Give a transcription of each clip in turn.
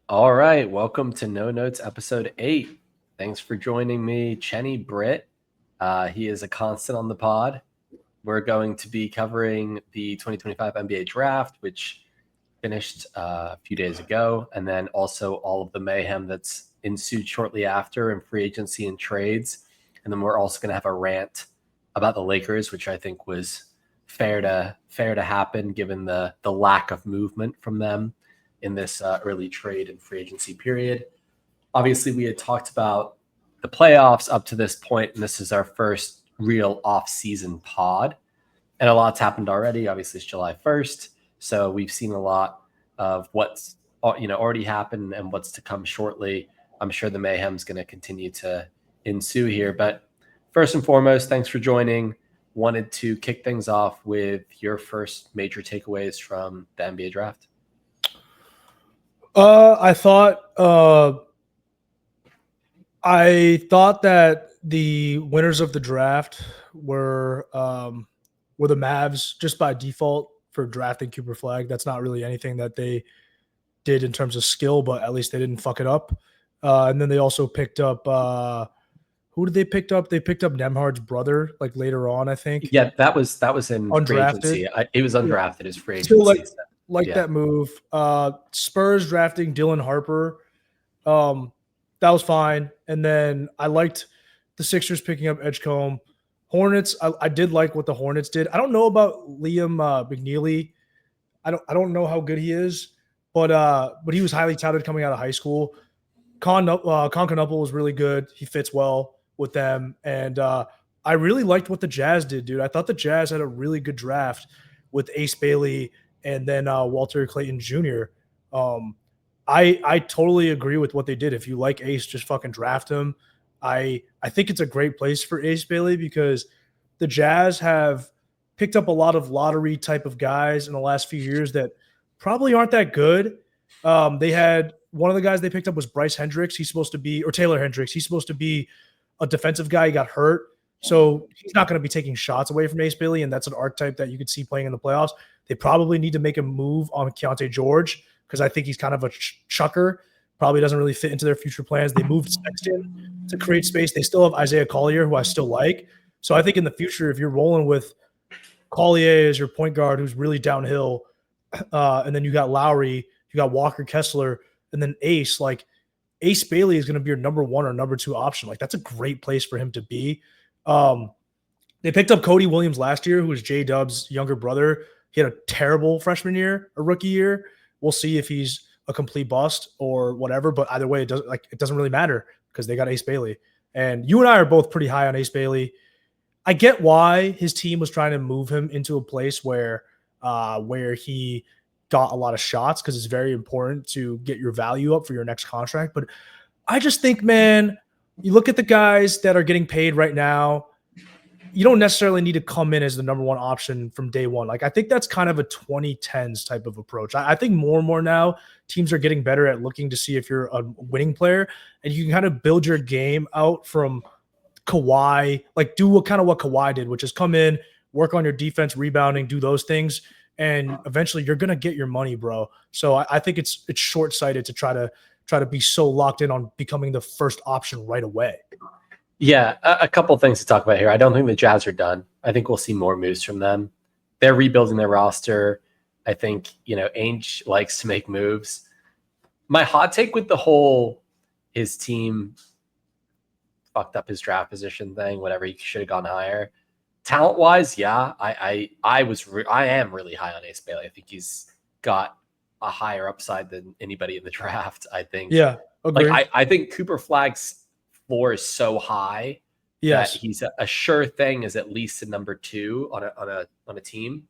All right, welcome to No Notes episode 8. Thanks for joining me, Chenny Britt. He is a constant on the pod. We're going to be covering the 2025 NBA draft, which finished a few days ago, and then also all of the mayhem that's ensued shortly after in free agency and trades. And then we're also going to have a rant about the Lakers, which I think was fair to happen given the lack of movement from them in this early trade and free agency period. Obviously, we had talked about the playoffs up to this point, and this is our first real off-season pod. And a lot's happened already. Obviously, it's July 1st, so we've seen a lot of what's already happened and what's to come shortly. I'm sure the mayhem's going to continue to ensue here. But first and foremost, thanks for joining. Wanted to kick things off with your first major takeaways from the NBA draft. I thought that the winners of the draft were the Mavs just by default for drafting Cooper Flag. That's not really anything that they did in terms of skill, but at least they didn't fuck it up. And then they also picked up who did they pick up? They picked up Nemhard's brother like later on, I think. Yeah, that was in free Undrafted. agency. It was undrafted as free Still agency. like that move. Spurs drafting Dylan Harper. That was fine. And then I liked the Sixers picking up Edgecombe. Hornets, I did like what the Hornets did. I don't know about Liam McNeely. I don't know how good he is, but he was highly touted coming out of high school. Concanupple was really good. He fits well with them. And I really liked what the Jazz did, dude. I thought the Jazz had a really good draft with Ace Bailey and then Walter Clayton Jr. I totally agree with what they did. If you like Ace, just fucking draft him. I think it's a great place for Ace Bailey because the Jazz have picked up a lot of lottery type of guys in the last few years that probably aren't that good. They had one of the guys they picked up was Bryce Hendricks. He's supposed to be, or Taylor Hendricks. He's supposed to be a defensive guy. He got hurt. So he's not going to be taking shots away from Ace Bailey, and that's an archetype that you could see playing in the playoffs. They probably need to make a move on Keontae George because I think he's kind of a chucker. Probably doesn't really fit into their future plans. They moved Sexton to create space. They still have Isaiah Collier, who I still like. So I think in the future, if you're rolling with Collier as your point guard, who's really downhill, and then you got Lowry, you got Walker Kessler, and then Ace, like Ace Bailey is going to be your number one or number two option. Like that's a great place for him to be. They picked up Cody Williams last year, who was J Dub's younger brother. He had a terrible freshman year, a rookie year. We'll see if he's a complete bust or whatever. But either way, it doesn't really matter because they got Ace Bailey. And you and I are both pretty high on Ace Bailey. I get why his team was trying to move him into a place where he got a lot of shots because it's very important to get your value up for your next contract. But I just think, man, you look at the guys that are getting paid right now, you don't necessarily need to come in as the number one option from day one. Like I think that's kind of a 2010s type of approach. I think more and more now teams are getting better at looking to see if you're a winning player and you can kind of build your game out from Kawhi, like do what Kawhi did, which is come in, work on your defense, rebounding, do those things. And eventually you're going to get your money, bro. So I think it's short-sighted to try to be so locked in on becoming the first option right away. Yeah, a couple things to talk about here. I don't think the Jazz are done. I think we'll see more moves from them. They're rebuilding their roster. I think, Ainge likes to make moves. My hot take with the whole his team fucked up his draft position thing, whatever, he should have gone higher. Talent-wise, yeah, I am really high on Ace Bailey. I think he's got a higher upside than anybody in the draft. I think. Yeah, agree. Like I think Cooper Flag's floor is so high that he's a sure thing as at least a number two on a team.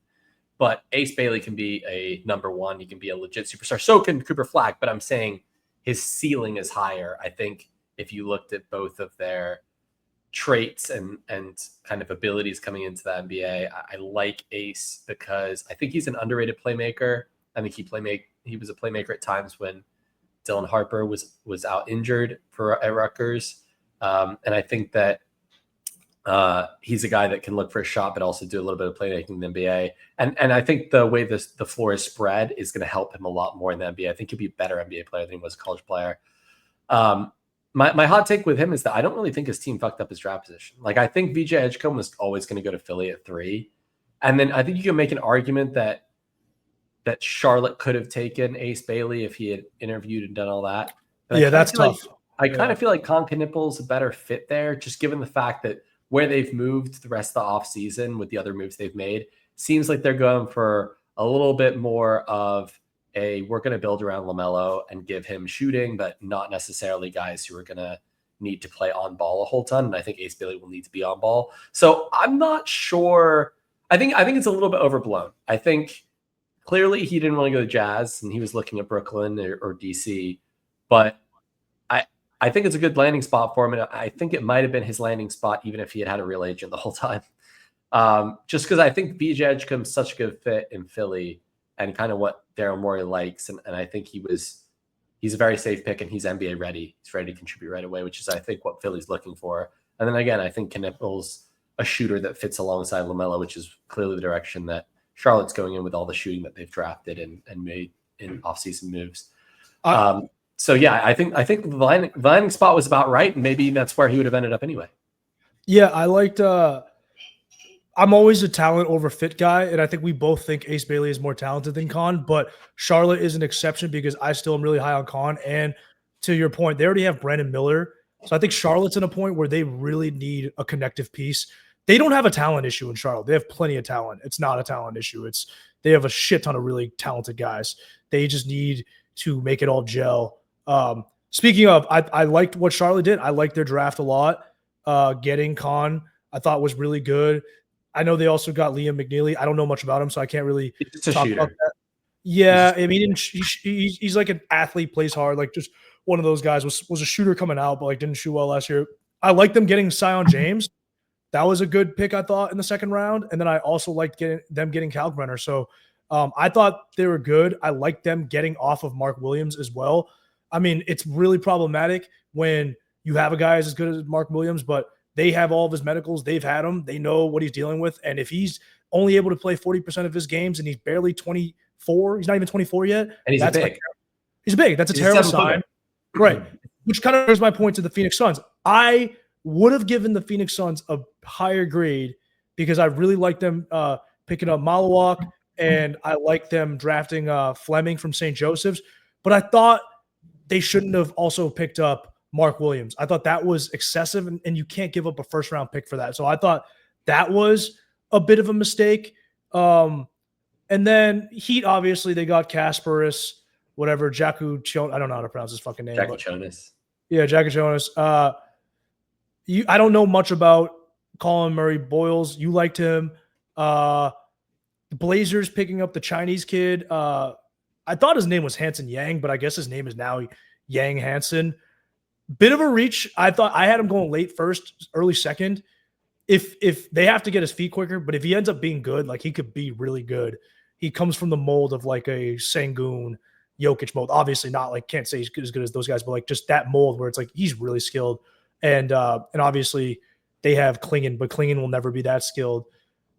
But Ace Bailey can be a number one. He can be a legit superstar. So can Cooper Flag. But I'm saying his ceiling is higher. I think if you looked at both of their traits and kind of abilities coming into the NBA, I like Ace because I think he's an underrated playmaker. I think he was a playmaker at times when Dylan Harper was out injured at Rutgers. And I think that He's a guy that can look for a shot, but also do a little bit of playmaking in the NBA. And I think the way the floor is spread is going to help him a lot more in the NBA. I think he'll be a better NBA player than he was a college player. My hot take with him is that I don't really think his team fucked up his draft position. Like, I think VJ Edgecombe was always going to go to Philly at 3. And then I think you can make an argument that Charlotte could have taken Ace Bailey if he had interviewed and done all that. But yeah, that's tough. I kind of feel like Concaniple's a better fit there, just given the fact that where they've moved the rest of the offseason with the other moves they've made, seems like they're going for a little bit more of we're going to build around LaMelo and give him shooting, but not necessarily guys who are going to need to play on ball a whole ton. And I think Ace Bailey will need to be on ball. So I'm not sure. I think it's a little bit overblown. I think clearly he didn't want to go to Jazz and he was looking at Brooklyn or DC, but I think it's a good landing spot for him. And I think it might've been his landing spot, even if he had a real agent the whole time. Just because I think VJ Edgecomb's such a good fit in Philly and kind of what Daryl Morey likes. And I think he's a very safe pick and he's NBA ready. He's ready to contribute right away, which is, I think, what Philly's looking for. And then again, I think Kniple's a shooter that fits alongside LaMelo, which is clearly the direction that Charlotte's going in with all the shooting that they've drafted and made in offseason moves. So yeah, I think the landing spot was about right, and maybe that's where he would have ended up anyway. Yeah, I liked. I'm always a talent over fit guy, and I think we both think Ace Bailey is more talented than Con, but Charlotte is an exception because I still am really high on Con. And to your point, they already have Brandon Miller, so I think Charlotte's in a point where they really need a connective piece. They don't have a talent issue in Charlotte. They have plenty of talent. It's not a talent issue. They have a shit ton of really talented guys. They just need to make it all gel. Speaking of, I liked what Charlotte did. I liked their draft a lot. Getting Con, I thought was really good. I know they also got Liam McNeely. I don't know much about him, so I can't really talk about that. Yeah, I mean, he's like an athlete, plays hard, like just one of those guys. Was a shooter coming out, but like didn't shoot well last year. I like them getting Zion James. That was a good pick, I thought, in the second round. And then I also liked getting Kalkbrenner. So I thought they were good. I liked them getting off of Mark Williams as well. I mean, it's really problematic when you have a guy as good as Mark Williams, but they have all of his medicals. They've had him. They know what he's dealing with. And if he's only able to play 40% of his games and he's barely 24, he's not even 24 yet. And he's big. He's big. That's a terrible sign. Right. Which kind of brings my point to the Phoenix Suns. I would have given the Phoenix Suns a higher grade because I really like them picking up Malawak and I like them drafting Fleming from St. Joseph's. But I thought they shouldn't have also picked up Mark Williams. I thought that was excessive, and you can't give up a first-round pick for that. So I thought that was a bit of a mistake. And then Heat, obviously, they got Kasparis, whatever, Jaku Chon. I don't know how to pronounce his fucking name. Jaku Jonas. Yeah, Jaku Jonas. I don't know much about Colin Murray Boyles. You liked him. The Blazers picking up the Chinese kid. I thought his name was Hanson Yang, but I guess his name is now Yang Hansen. Bit of a reach. I thought I had him going late first, early second. If they have to get his feet quicker, but if he ends up being good, like he could be really good. He comes from the mold of like a Sengun, Jokic mold. Obviously not like can't say he's as good as those guys, but like just that mold where it's like he's really skilled. And obviously they have Klingon, but Klingon will never be that skilled.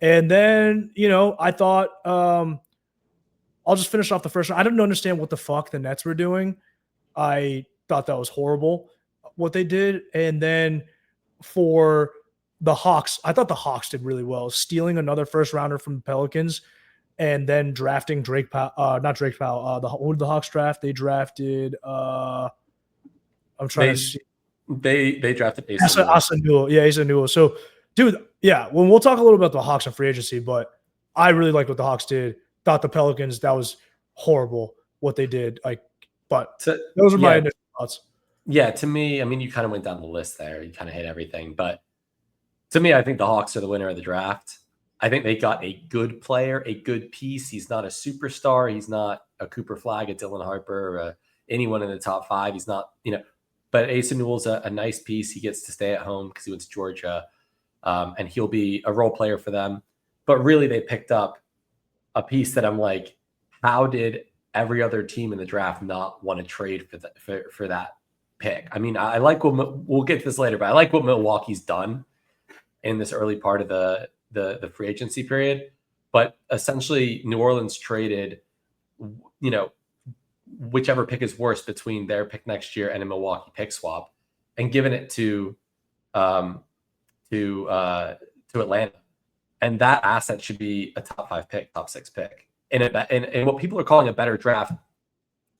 And then, I thought I'll just finish off the first one. I didn't understand what the fuck the Nets were doing. I thought that was horrible what they did. And then for the Hawks, I thought the Hawks did really well, stealing another first rounder from the Pelicans and then drafting Drake Powell. Not Drake Powell. Who did the Hawks draft? They drafted I'm trying to see. They drafted Asa Newell. Yeah, Asa Newell. So, dude, yeah, when we'll talk a little about the Hawks and free agency, but I really liked what the Hawks did. Thought the Pelicans, that was horrible what they did. Those are my initial thoughts. Yeah, to me, I mean, you kind of went down the list there. You kind of hit everything. But to me, I think the Hawks are the winner of the draft. I think they got a good player, a good piece. He's not a superstar. He's not a Cooper Flagg, a Dylan Harper, or anyone in the top 5. He's not, but Asa Newell's a nice piece. He gets to stay at home because he went to Georgia, and he'll be a role player for them. But really, they picked up a piece that I'm like, how did every other team in the draft not want to trade for that pick? I mean, I like we'll get to this later, but I like what Milwaukee's done. in this early part of the free agency period. But essentially, New Orleans traded, whichever pick is worse between their pick next year and a Milwaukee pick swap, and given it to Atlanta. And that asset should be a top 5 pick, top 6 pick in what people are calling a better draft.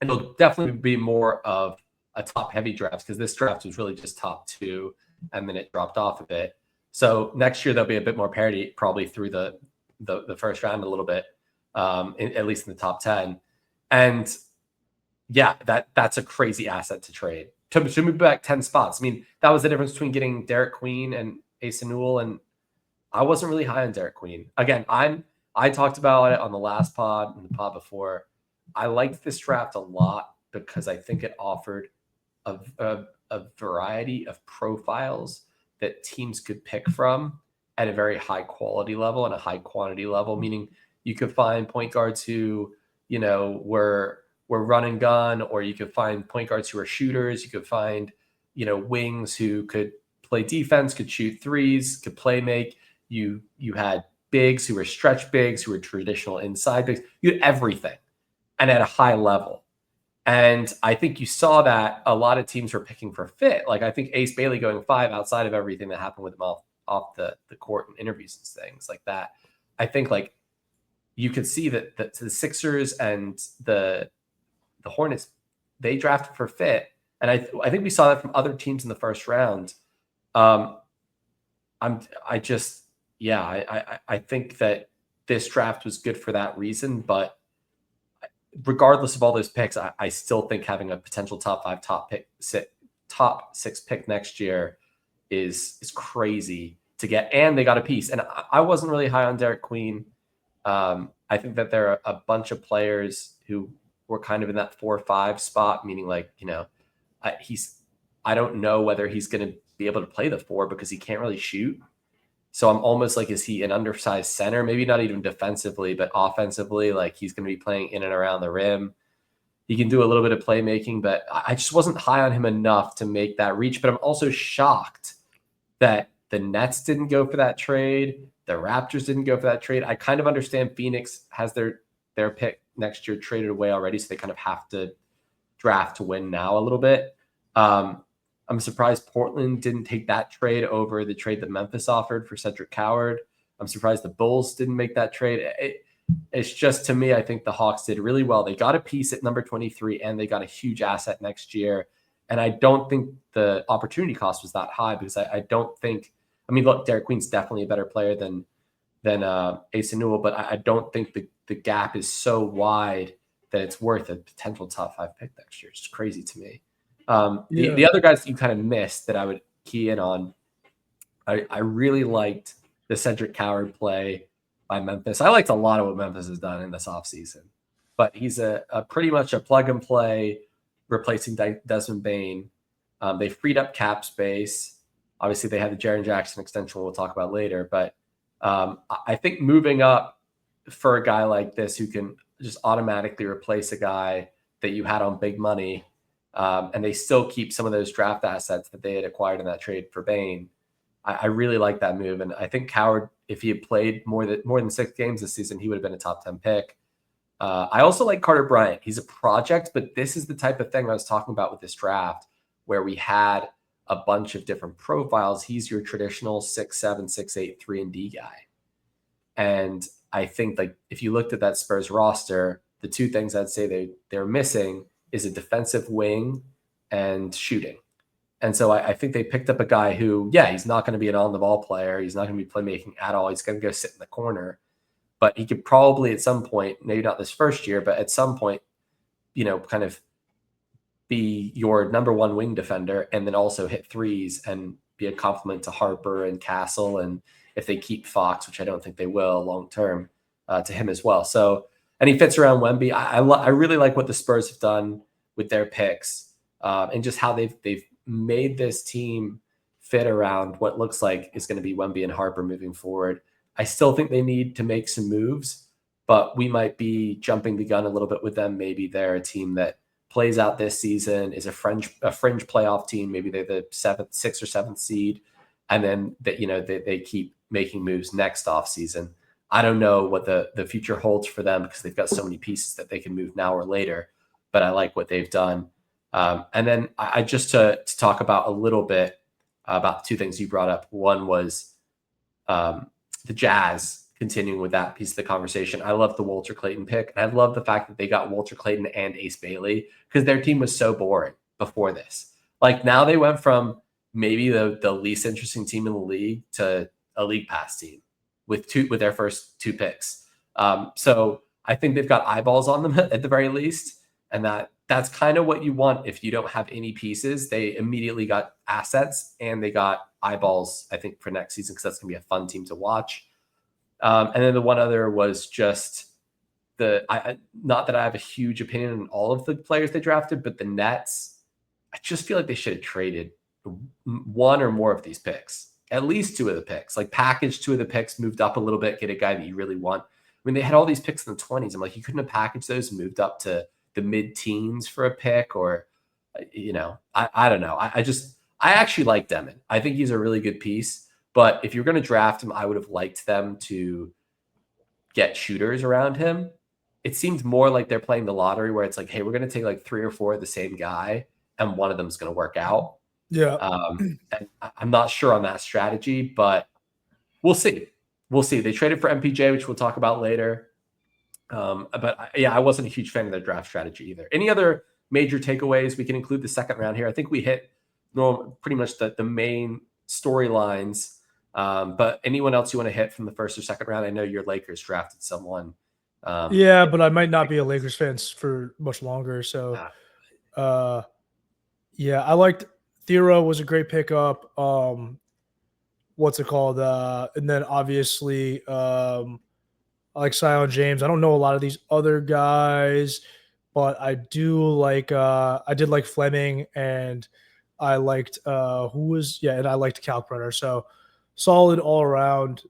And it'll definitely be more of a top heavy draft, because this draft was really just top 2 and then it dropped off a bit. So next year there'll be a bit more parity, probably through the first round a little bit, at least in the top 10. And yeah, that's a crazy asset to trade to move back 10 spots. I mean, that was the difference between getting Derek Queen and Asa Newell, and I wasn't really high on Derek Queen. Again, I talked about it on the last pod and the pod before. I liked this draft a lot because I think it offered a variety of profiles that teams could pick from at a very high quality level and a high quantity level, meaning you could find point guards who, were run and gun, or you could find point guards who are shooters. You could find, wings who could play defense, could shoot threes, could play make. You had bigs who were stretch bigs, who were traditional inside bigs. You had everything, and at a high level. And I think you saw that a lot of teams were picking for fit. Like, I think Ace Bailey going 5, outside of everything that happened with him off the court and interviews and things like that, I think like you could see that the Sixers and the Hornets, they drafted for fit. And I think we saw that from other teams in the first round. I think that this draft was good for that reason. But regardless of all those picks, I still think having a potential top 5, top 6 pick next year is crazy to get. And they got a piece. And I wasn't really high on Derek Queen. I think that there are a bunch of players who were kind of in that 4 or 5 spot, meaning like, I don't know whether he's going to be able to play the 4 because he can't really shoot. So I'm almost like, is he an undersized center? Maybe not even defensively, but offensively, like he's going to be playing in and around the rim. He can do a little bit of playmaking, but I just wasn't high on him enough to make that reach. But I'm also shocked that the Nets didn't go for that trade. The Raptors didn't go for that trade. I kind of understand Phoenix has their pick next year traded away already, so they kind of have to draft to win now a little bit. I'm surprised Portland didn't take that trade over the trade that Memphis offered for Cedric Coward. I'm surprised the Bulls didn't make that trade. It's just, to me, I think the Hawks did really well. They got a piece at number 23, and they got a huge asset next year. And I don't think the opportunity cost was that high, because I don't think – I mean, look, Derek Queen's definitely a better player than Asa Newell, but I don't think the gap is so wide that it's worth a potential top 5 pick next year. It's just crazy to me. The other guys that you kind of missed that I would key in on, I really liked the Cedric Coward play by Memphis. I liked a lot of what Memphis has done in this offseason, but he's a pretty much a plug and play replacing Desmond Bane. They freed up cap space. Obviously, they had the Jaren Jackson extension we'll talk about later, but I think moving up for a guy like this who can just automatically replace a guy that you had on big money, and they still keep some of those draft assets that they had acquired in that trade for Bane. I really like that move. And I think Coward, if he had played more than 6 games this season, he would have been a top 10 pick. I also like Carter Bryant. He's a project, but this is the type of thing I was talking about with this draft, where we had a bunch of different profiles. He's your traditional 6'7", 6'8", 3-and-D guy. And I think, like, if you looked at that Spurs roster, the 2 things I'd say they're missing is a defensive wing and shooting. And so I think they picked up a guy who, he's not going to be an on-the-ball player. He's not going to be playmaking at all. He's going to go sit in the corner. But he could probably at some point, maybe not this first year, but at some point, kind of be your number 1 wing defender, and then also hit threes and be a compliment to Harper and Castle. And if they keep Fox, which I don't think they will long term, to him as well. So, and he fits around Wemby. I really like what the Spurs have done with their picks, and just how they've made this team fit around what looks like is going to be Wemby and Harper moving forward. I still think they need to make some moves, but we might be jumping the gun a little bit with them. Maybe they're a team that plays out this season, is a fringe playoff team. Maybe they're the 6th or 7th seed. and then that they keep making moves next offseason. I don't know what the future holds for them because they've got so many pieces that they can move now or later, but I like what they've done. And then I just to talk about a little bit about two things you brought up. One was the Jazz, continuing with that piece of the conversation. I love the Walter Clayton pick. And I love the fact that they got Walter Clayton and Ace Bailey because their team was so boring before this. Like now they went from maybe the least interesting team in the league to a league pass team with their first two picks. So I think they've got eyeballs on them at the very least. And that's kind of what you want if you don't have any pieces. They immediately got assets and they got eyeballs, I think, for next season because that's going to be a fun team to watch. And then the one other was just not that I have a huge opinion on all of the players they drafted, but the Nets, I just feel like they should have traded one or more of these picks, at least two of the picks, like package two of the picks, moved up a little bit, get a guy that you really want. I mean, they had all these picks in the 20s. I'm like, you couldn't have packaged those and moved up to the mid-teens for a pick or, I don't know. I actually like Demon. I think he's a really good piece. But if you're going to draft him, I would have liked them to get shooters around him. It seems more like they're playing the lottery where it's like, hey, we're going to take like 3 or 4 of the same guy, and one of them is going to work out. Yeah. And I'm not sure on that strategy, but we'll see. We'll see. They traded for MPJ, which we'll talk about later. But I wasn't a huge fan of their draft strategy either. Any other major takeaways? We can include the second round here. I think we hit pretty much the main storylines. But anyone else you want to hit from the first or second round? I know your Lakers drafted someone. But I might not be a Lakers fan for much longer. So, I liked Thero was a great pickup. What's it called? And then obviously, I like Zion James. I don't know a lot of these other guys, but I do like. I did like Fleming, and I liked and I liked Kalkbrenner. So solid all around.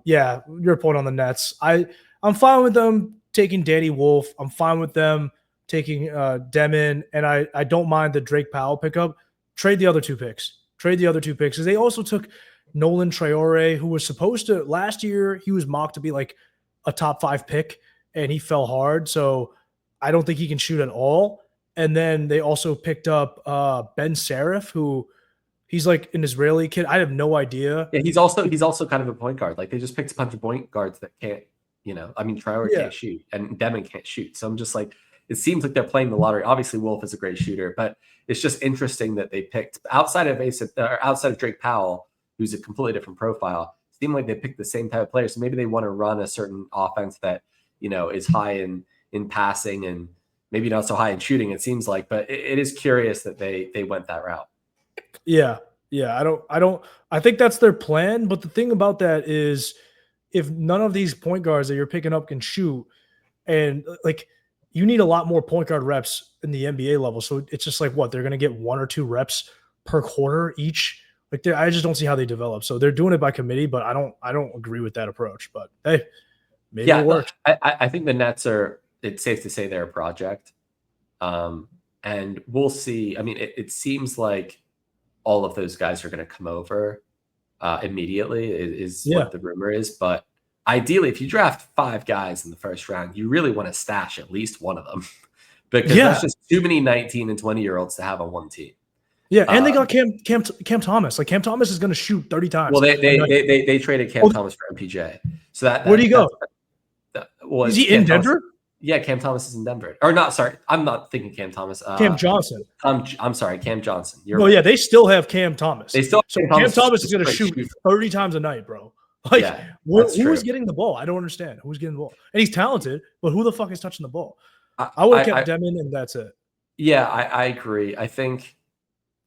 Your point on the Nets. I'm fine with them taking Danny Wolf. I'm fine with them taking Demon, and I don't mind the Drake Powell pickup. Trade the other two picks because they also took Nolan Traore, who was supposed to last year. He was mocked to be like a top 5 pick, and he fell hard. So I don't think he can shoot at all. And then they also picked up Ben Serif, who he's like an Israeli kid. I have no idea. Yeah, he's also kind of a point guard. Like they just picked a bunch of point guards that can't, Traore can't shoot and Demon can't shoot. So I'm just like, it seems like they're playing the lottery. Obviously, Wolf is a great shooter, but it's just interesting that they picked outside of Drake Powell, who's a completely different profile. It seemed like they picked the same type of players. So maybe they want to run a certain offense that is high in passing and maybe not so high in shooting. It seems like, but it is curious that they went that route. Yeah. I think that's their plan. But the thing about that is, if none of these point guards that you're picking up can shoot, and like you need a lot more point guard reps in the NBA level. So it's just like they're going to get 1 or 2 reps per quarter each. Like I just don't see how they develop. So they're doing it by committee, but I don't agree with that approach. But hey, maybe it works. I think the Nets it's safe to say they're a project. And we'll see. I mean, it seems like all of those guys are going to come over immediately is what the rumor is. But ideally, if you draft 5 guys in the first round, you really want to stash at least one of them because that's just too many 19 and 20-year-olds to have on one team. Yeah, and they got Cam Thomas. Like Cam Thomas is going to shoot 30 times. Well, they traded Cam Thomas for MPJ. So where do you go? Is he in Denver? Yeah, Cam Thomas is in Denver. Or not, sorry. I'm not thinking Cam Thomas. Cam Johnson. I'm sorry, Cam Johnson. Right. Yeah, they still have Cam Thomas. Cam Thomas is going to shoot 30 times a night, bro. Like, who is getting the ball? I don't understand. Who's getting the ball? And he's talented, but who the fuck is touching the ball? I would have kept Demon, and that's it. Yeah, I agree. I think,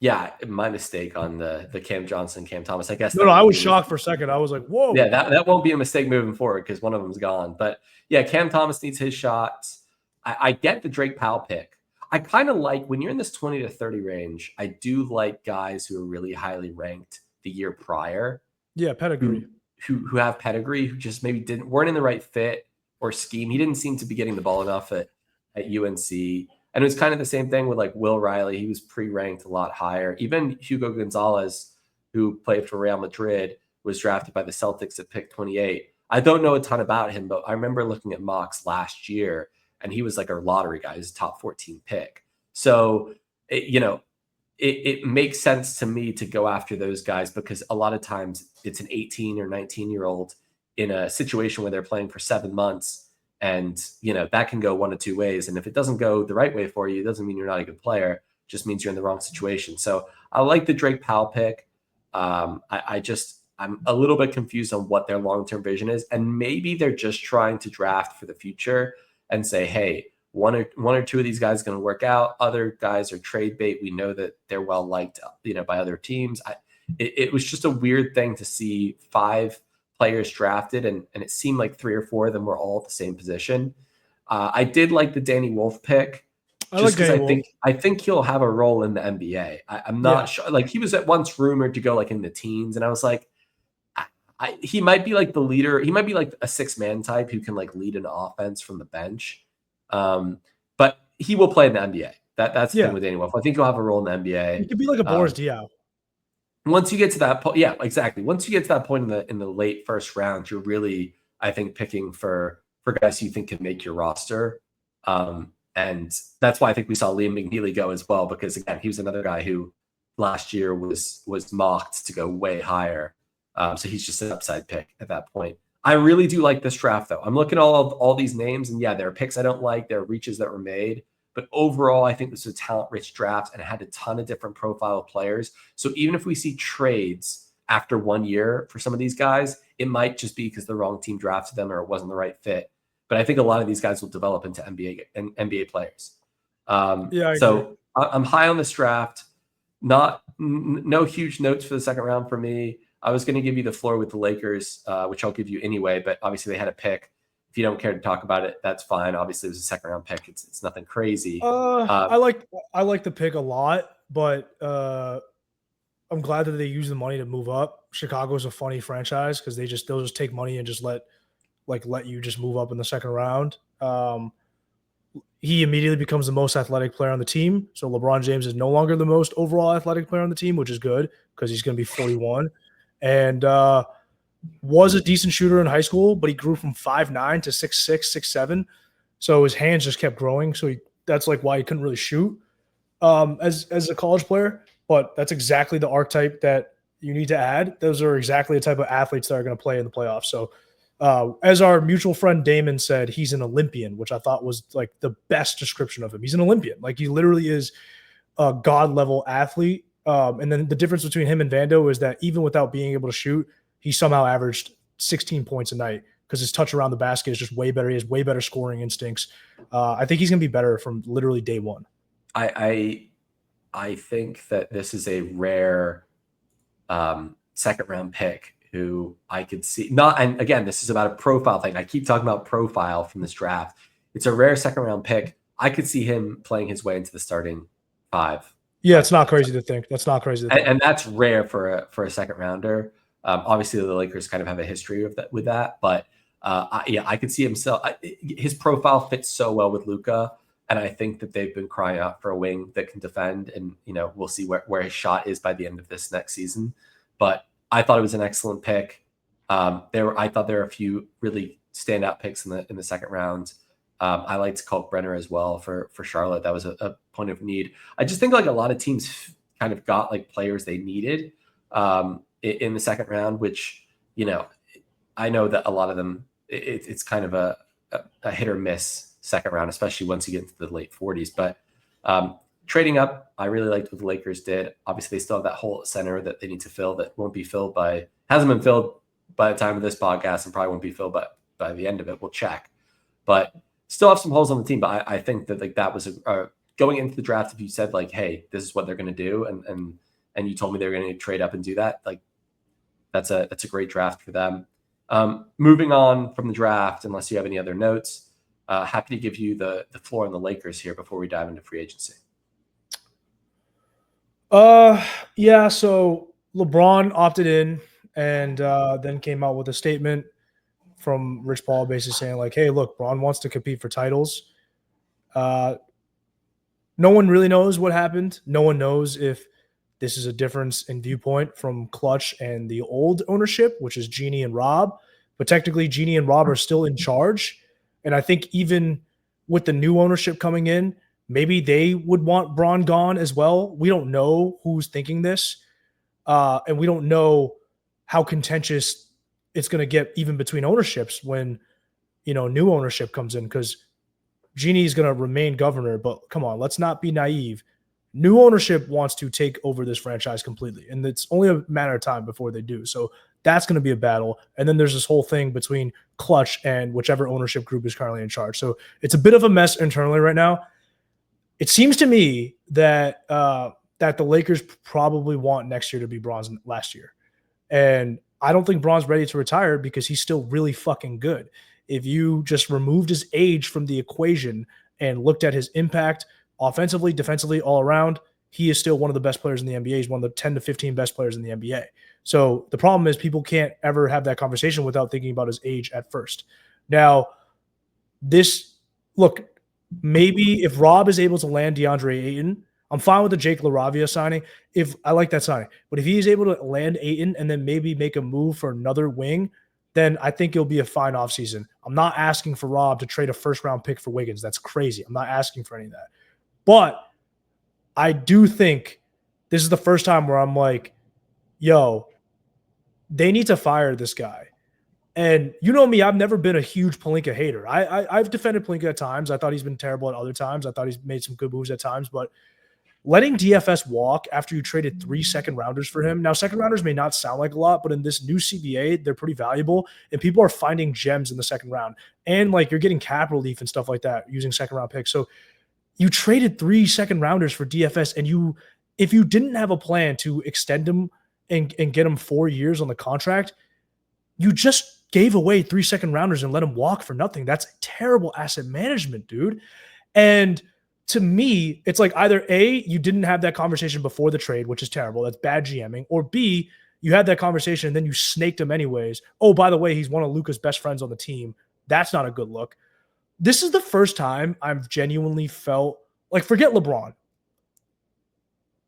my mistake on the Cam Johnson, Cam Thomas. I guess. No, I was shocked for a second. I was like, whoa. Yeah, that won't be a mistake moving forward because one of them's gone. But yeah, Cam Thomas needs his shots. I get the Drake Powell pick. I kind of like when you're in this 20 to 30 range, I do like guys who are really highly ranked the year prior. Yeah, pedigree. Who have pedigree, who just maybe weren't in the right fit or scheme. He didn't seem to be getting the ball enough at UNC. And it was kind of the same thing with like Will Riley. He was pre-ranked a lot higher. Even Hugo Gonzalez who played for Real Madrid, was drafted by the Celtics at pick 28. I don't know a ton about him, but I remember looking at mocks last year, and he was like a lottery guy. He was a top 14 pick. So, it makes sense to me to go after those guys because a lot of times it's an 18 or 19-year-old in a situation where they're playing for 7 months. And, that can go one of two ways. And if it doesn't go the right way for you, it doesn't mean you're not a good player. It just means you're in the wrong situation. So I like the Drake Powell pick. I'm a little bit confused on what their long-term vision is. And maybe they're just trying to draft for the future and say, hey, one or two of these guys are going to work out. Other guys are trade bait. We know that they're well liked, by other teams. It was just a weird thing to see 5 players drafted, and it seemed like 3 or 4 of them were all at the same position. I did like the Danny Wolf pick, just because I think he'll have a role in the NBA. I'm not sure. Like, he was at once rumored to go like in the teens, and I was like, he might be like the leader. He might be like a 6-man type who can like lead an offense from the bench. But he will play in the NBA. That's the thing with Danny Wolf. I think he'll have a role in the NBA. He could be like a Boris Diaw. Once you get to that point, yeah, exactly. Once you get to that point in the late first round, you're really, I think, picking for guys you think can make your roster. And that's why I think we saw Liam McNeely go as well, because again, he was another guy who last year was mocked to go way higher. So he's just an upside pick at that point. I really do like this draft, though. I'm looking at all these names, and yeah, there are picks I don't like. There are reaches that were made. But overall, I think this was a talent-rich draft, and it had a ton of different profile of players. So even if we see trades after 1 year for some of these guys, it might just be because the wrong team drafted them or it wasn't the right fit. But I think a lot of these guys will develop into NBA players. So I'm high on this draft. No huge notes for the second round for me. I was going to give you the floor with the Lakers, which I'll give you anyway, but obviously they had a pick. If you don't care to talk about it, that's fine. Obviously, it was a second round pick. It's nothing crazy. I like the pick a lot, but I'm glad that they use the money to move up. Chicago's a funny franchise because they'll just take money and just let you just move up in the second round. He immediately becomes the most athletic player on the team. So LeBron James is no longer the most overall athletic player on the team, which is good because he's going to be 41. And was a decent shooter in high school, but he grew from 5'9" to 6'6", 6'7". So his hands just kept growing. So that's like why he couldn't really shoot as a college player. But that's exactly the archetype that you need to add. Those are exactly the type of athletes that are going to play in the playoffs. So as our mutual friend Damon said, he's an Olympian, which I thought was like the best description of him. He's an Olympian. Like, he literally is a God level athlete. And then the difference between him and Vando is that even without being able to shoot, he somehow averaged 16 points a night because his touch around the basket is just way better. He has way better scoring instincts. I think he's going to be better from literally day one. I think that this is a rare second round pick who I could see and again, this is about a profile thing. I keep talking about profile from this draft. It's a rare second round pick. I could see him playing his way into the starting 5. Yeah, it's not crazy to think. That's not crazy to think. And that's rare for a second rounder. Obviously, the Lakers kind of have a history with that, but I could see himself. His profile fits so well with Luka, and I think that they've been crying out for a wing that can defend. And we'll see where his shot is by the end of this next season. But I thought it was an excellent pick. I thought there were a few really standout picks in the second round. I liked Kalkbrenner as well for Charlotte. That was a point of need. I just think like a lot of teams kind of got like players they needed in the second round, which, I know that a lot of them, it's kind of a hit or miss second round, especially once you get into the late 40s. But trading up, I really liked what the Lakers did. Obviously, they still have that hole at center that they need to fill that won't be filled hasn't been filled by the time of this podcast and probably won't be filled by the end of it. We'll check. But still have some holes on the team, but I think that like that was going into the draft. If you said like, "Hey, this is what they're going to do," and you told me they're going to trade up and do that, like that's a great draft for them. Moving on from the draft, unless you have any other notes, happy to give you the floor on the Lakers here before we dive into free agency. Yeah. So LeBron opted in and then came out with a statement from Rich Paul basically saying like, hey, look, Bron wants to compete for titles. No one really knows what happened. No one knows if this is a difference in viewpoint from Clutch and the old ownership, which is Jeannie and Rob. But technically, Jeannie and Rob are still in charge. And I think even with the new ownership coming in, maybe they would want Bron gone as well. We don't know who's thinking this. And we don't know how contentious it's going to get even between ownerships when, new ownership comes in, because Jeannie is going to remain governor. But come on, let's not be naive. New ownership wants to take over this franchise completely, and it's only a matter of time before they do. So that's going to be a battle. And then there's this whole thing between Clutch and whichever ownership group is currently in charge. So it's a bit of a mess internally right now. It seems to me that that the Lakers probably want next year to be Bron's last year. And I don't think Bron's ready to retire because he's still really fucking good. If you just removed his age from the equation and looked at his impact offensively, defensively, all around, he is still one of the best players in the NBA. He's one of the 10 to 15 best players in the NBA. So the problem is people can't ever have that conversation without thinking about his age at first. Now, maybe if Rob is able to land DeAndre Ayton, I'm fine with the Jake LaRavia signing. I like that signing. But if he is able to land Ayton and then maybe make a move for another wing, then I think it'll be a fine offseason. I'm not asking for Rob to trade a first-round pick for Wiggins. That's crazy. I'm not asking for any of that. But I do think this is the first time where I'm like, yo, they need to fire this guy. And you know me, I've never been a huge Pelinka hater. I've defended Pelinka at times. I thought he's been terrible at other times. I thought he's made some good moves at times. But letting DFS walk after you traded 3 second-rounders for him. Now, second-rounders may not sound like a lot, but in this new CBA, they're pretty valuable. And people are finding gems in the second round. And, you're getting cap relief and stuff like that using second-round picks. So you traded 3 second-rounders for DFS, and if you didn't have a plan to extend him and get him 4 years on the contract, you just gave away 3 second-rounders and let him walk for nothing. That's terrible asset management, dude. And to me, it's like either A, you didn't have that conversation before the trade, which is terrible. That's bad GMing. Or B, you had that conversation and then you snaked him anyways. Oh, by the way, he's one of Luka's best friends on the team. That's not a good look. This is the first time I've genuinely felt forget LeBron.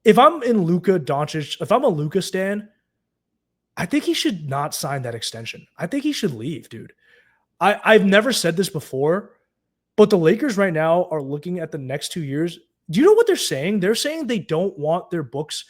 If I'm in Luka Doncic, if I'm a Luka stan, I think he should not sign that extension. I think he should leave, dude. I've never said this before, but the Lakers right now are looking at the next 2 years. Do you know what they're saying? They're saying they don't want their books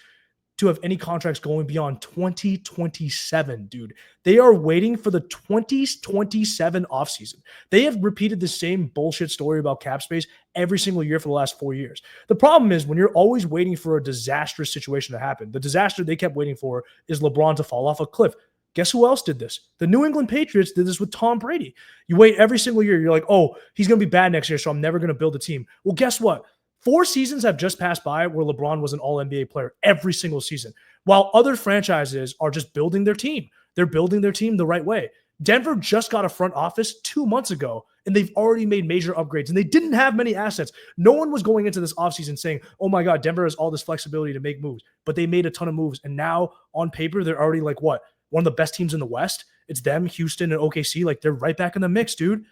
to have any contracts going beyond 2027, dude. They are waiting for the 2027 offseason. They have repeated the same bullshit story about cap space every single year for the last 4 years. The problem is when you're always waiting for a disastrous situation to happen, the disaster they kept waiting for is LeBron to fall off a cliff. Guess who else did this? The New England Patriots did this with Tom Brady. You wait every single year. You're like, oh, he's going to be bad next year, so I'm never going to build a team. Well, guess what? 4 seasons have just passed by where LeBron was an all-NBA player every single season, while other franchises are just building their team. They're building their team the right way. Denver just got a front office 2 months ago, and they've already made major upgrades, and they didn't have many assets. No one was going into this offseason saying, oh my God, Denver has all this flexibility to make moves, but they made a ton of moves, and now on paper, they're already one of the best teams in the West. It's them, Houston, and OKC. They're right back in the mix, dude.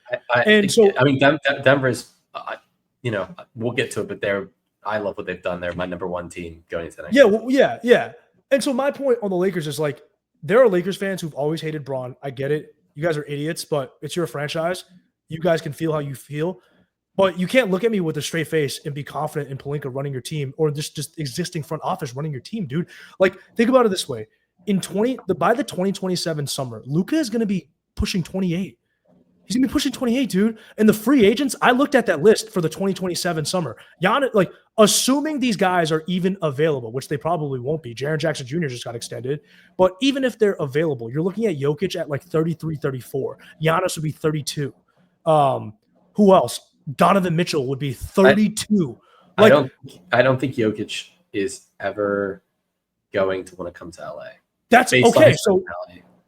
Denver is we'll get to it, but I love what they've done. They're my number 1 team going into the next year. Yeah. And so my point on the Lakers is there are Lakers fans who've always hated Bron. I get it. You guys are idiots, but it's your franchise. You guys can feel how you feel, but you can't look at me with a straight face and be confident in Pelinka running your team or just existing front office running your team, dude. Think about it this way. By the 2027 summer, Luka is going to be pushing 28. He's going to be pushing 28, dude. And the free agents, I looked at that list for the 2027 summer. Giannis, assuming these guys are even available, which they probably won't be. Jaren Jackson Jr. just got extended. But even if they're available, you're looking at Jokic at 33, 34. Giannis would be 32. Who else? Donovan Mitchell would be 32. I don't think Jokic is ever going to want to come to LA. That's okay. So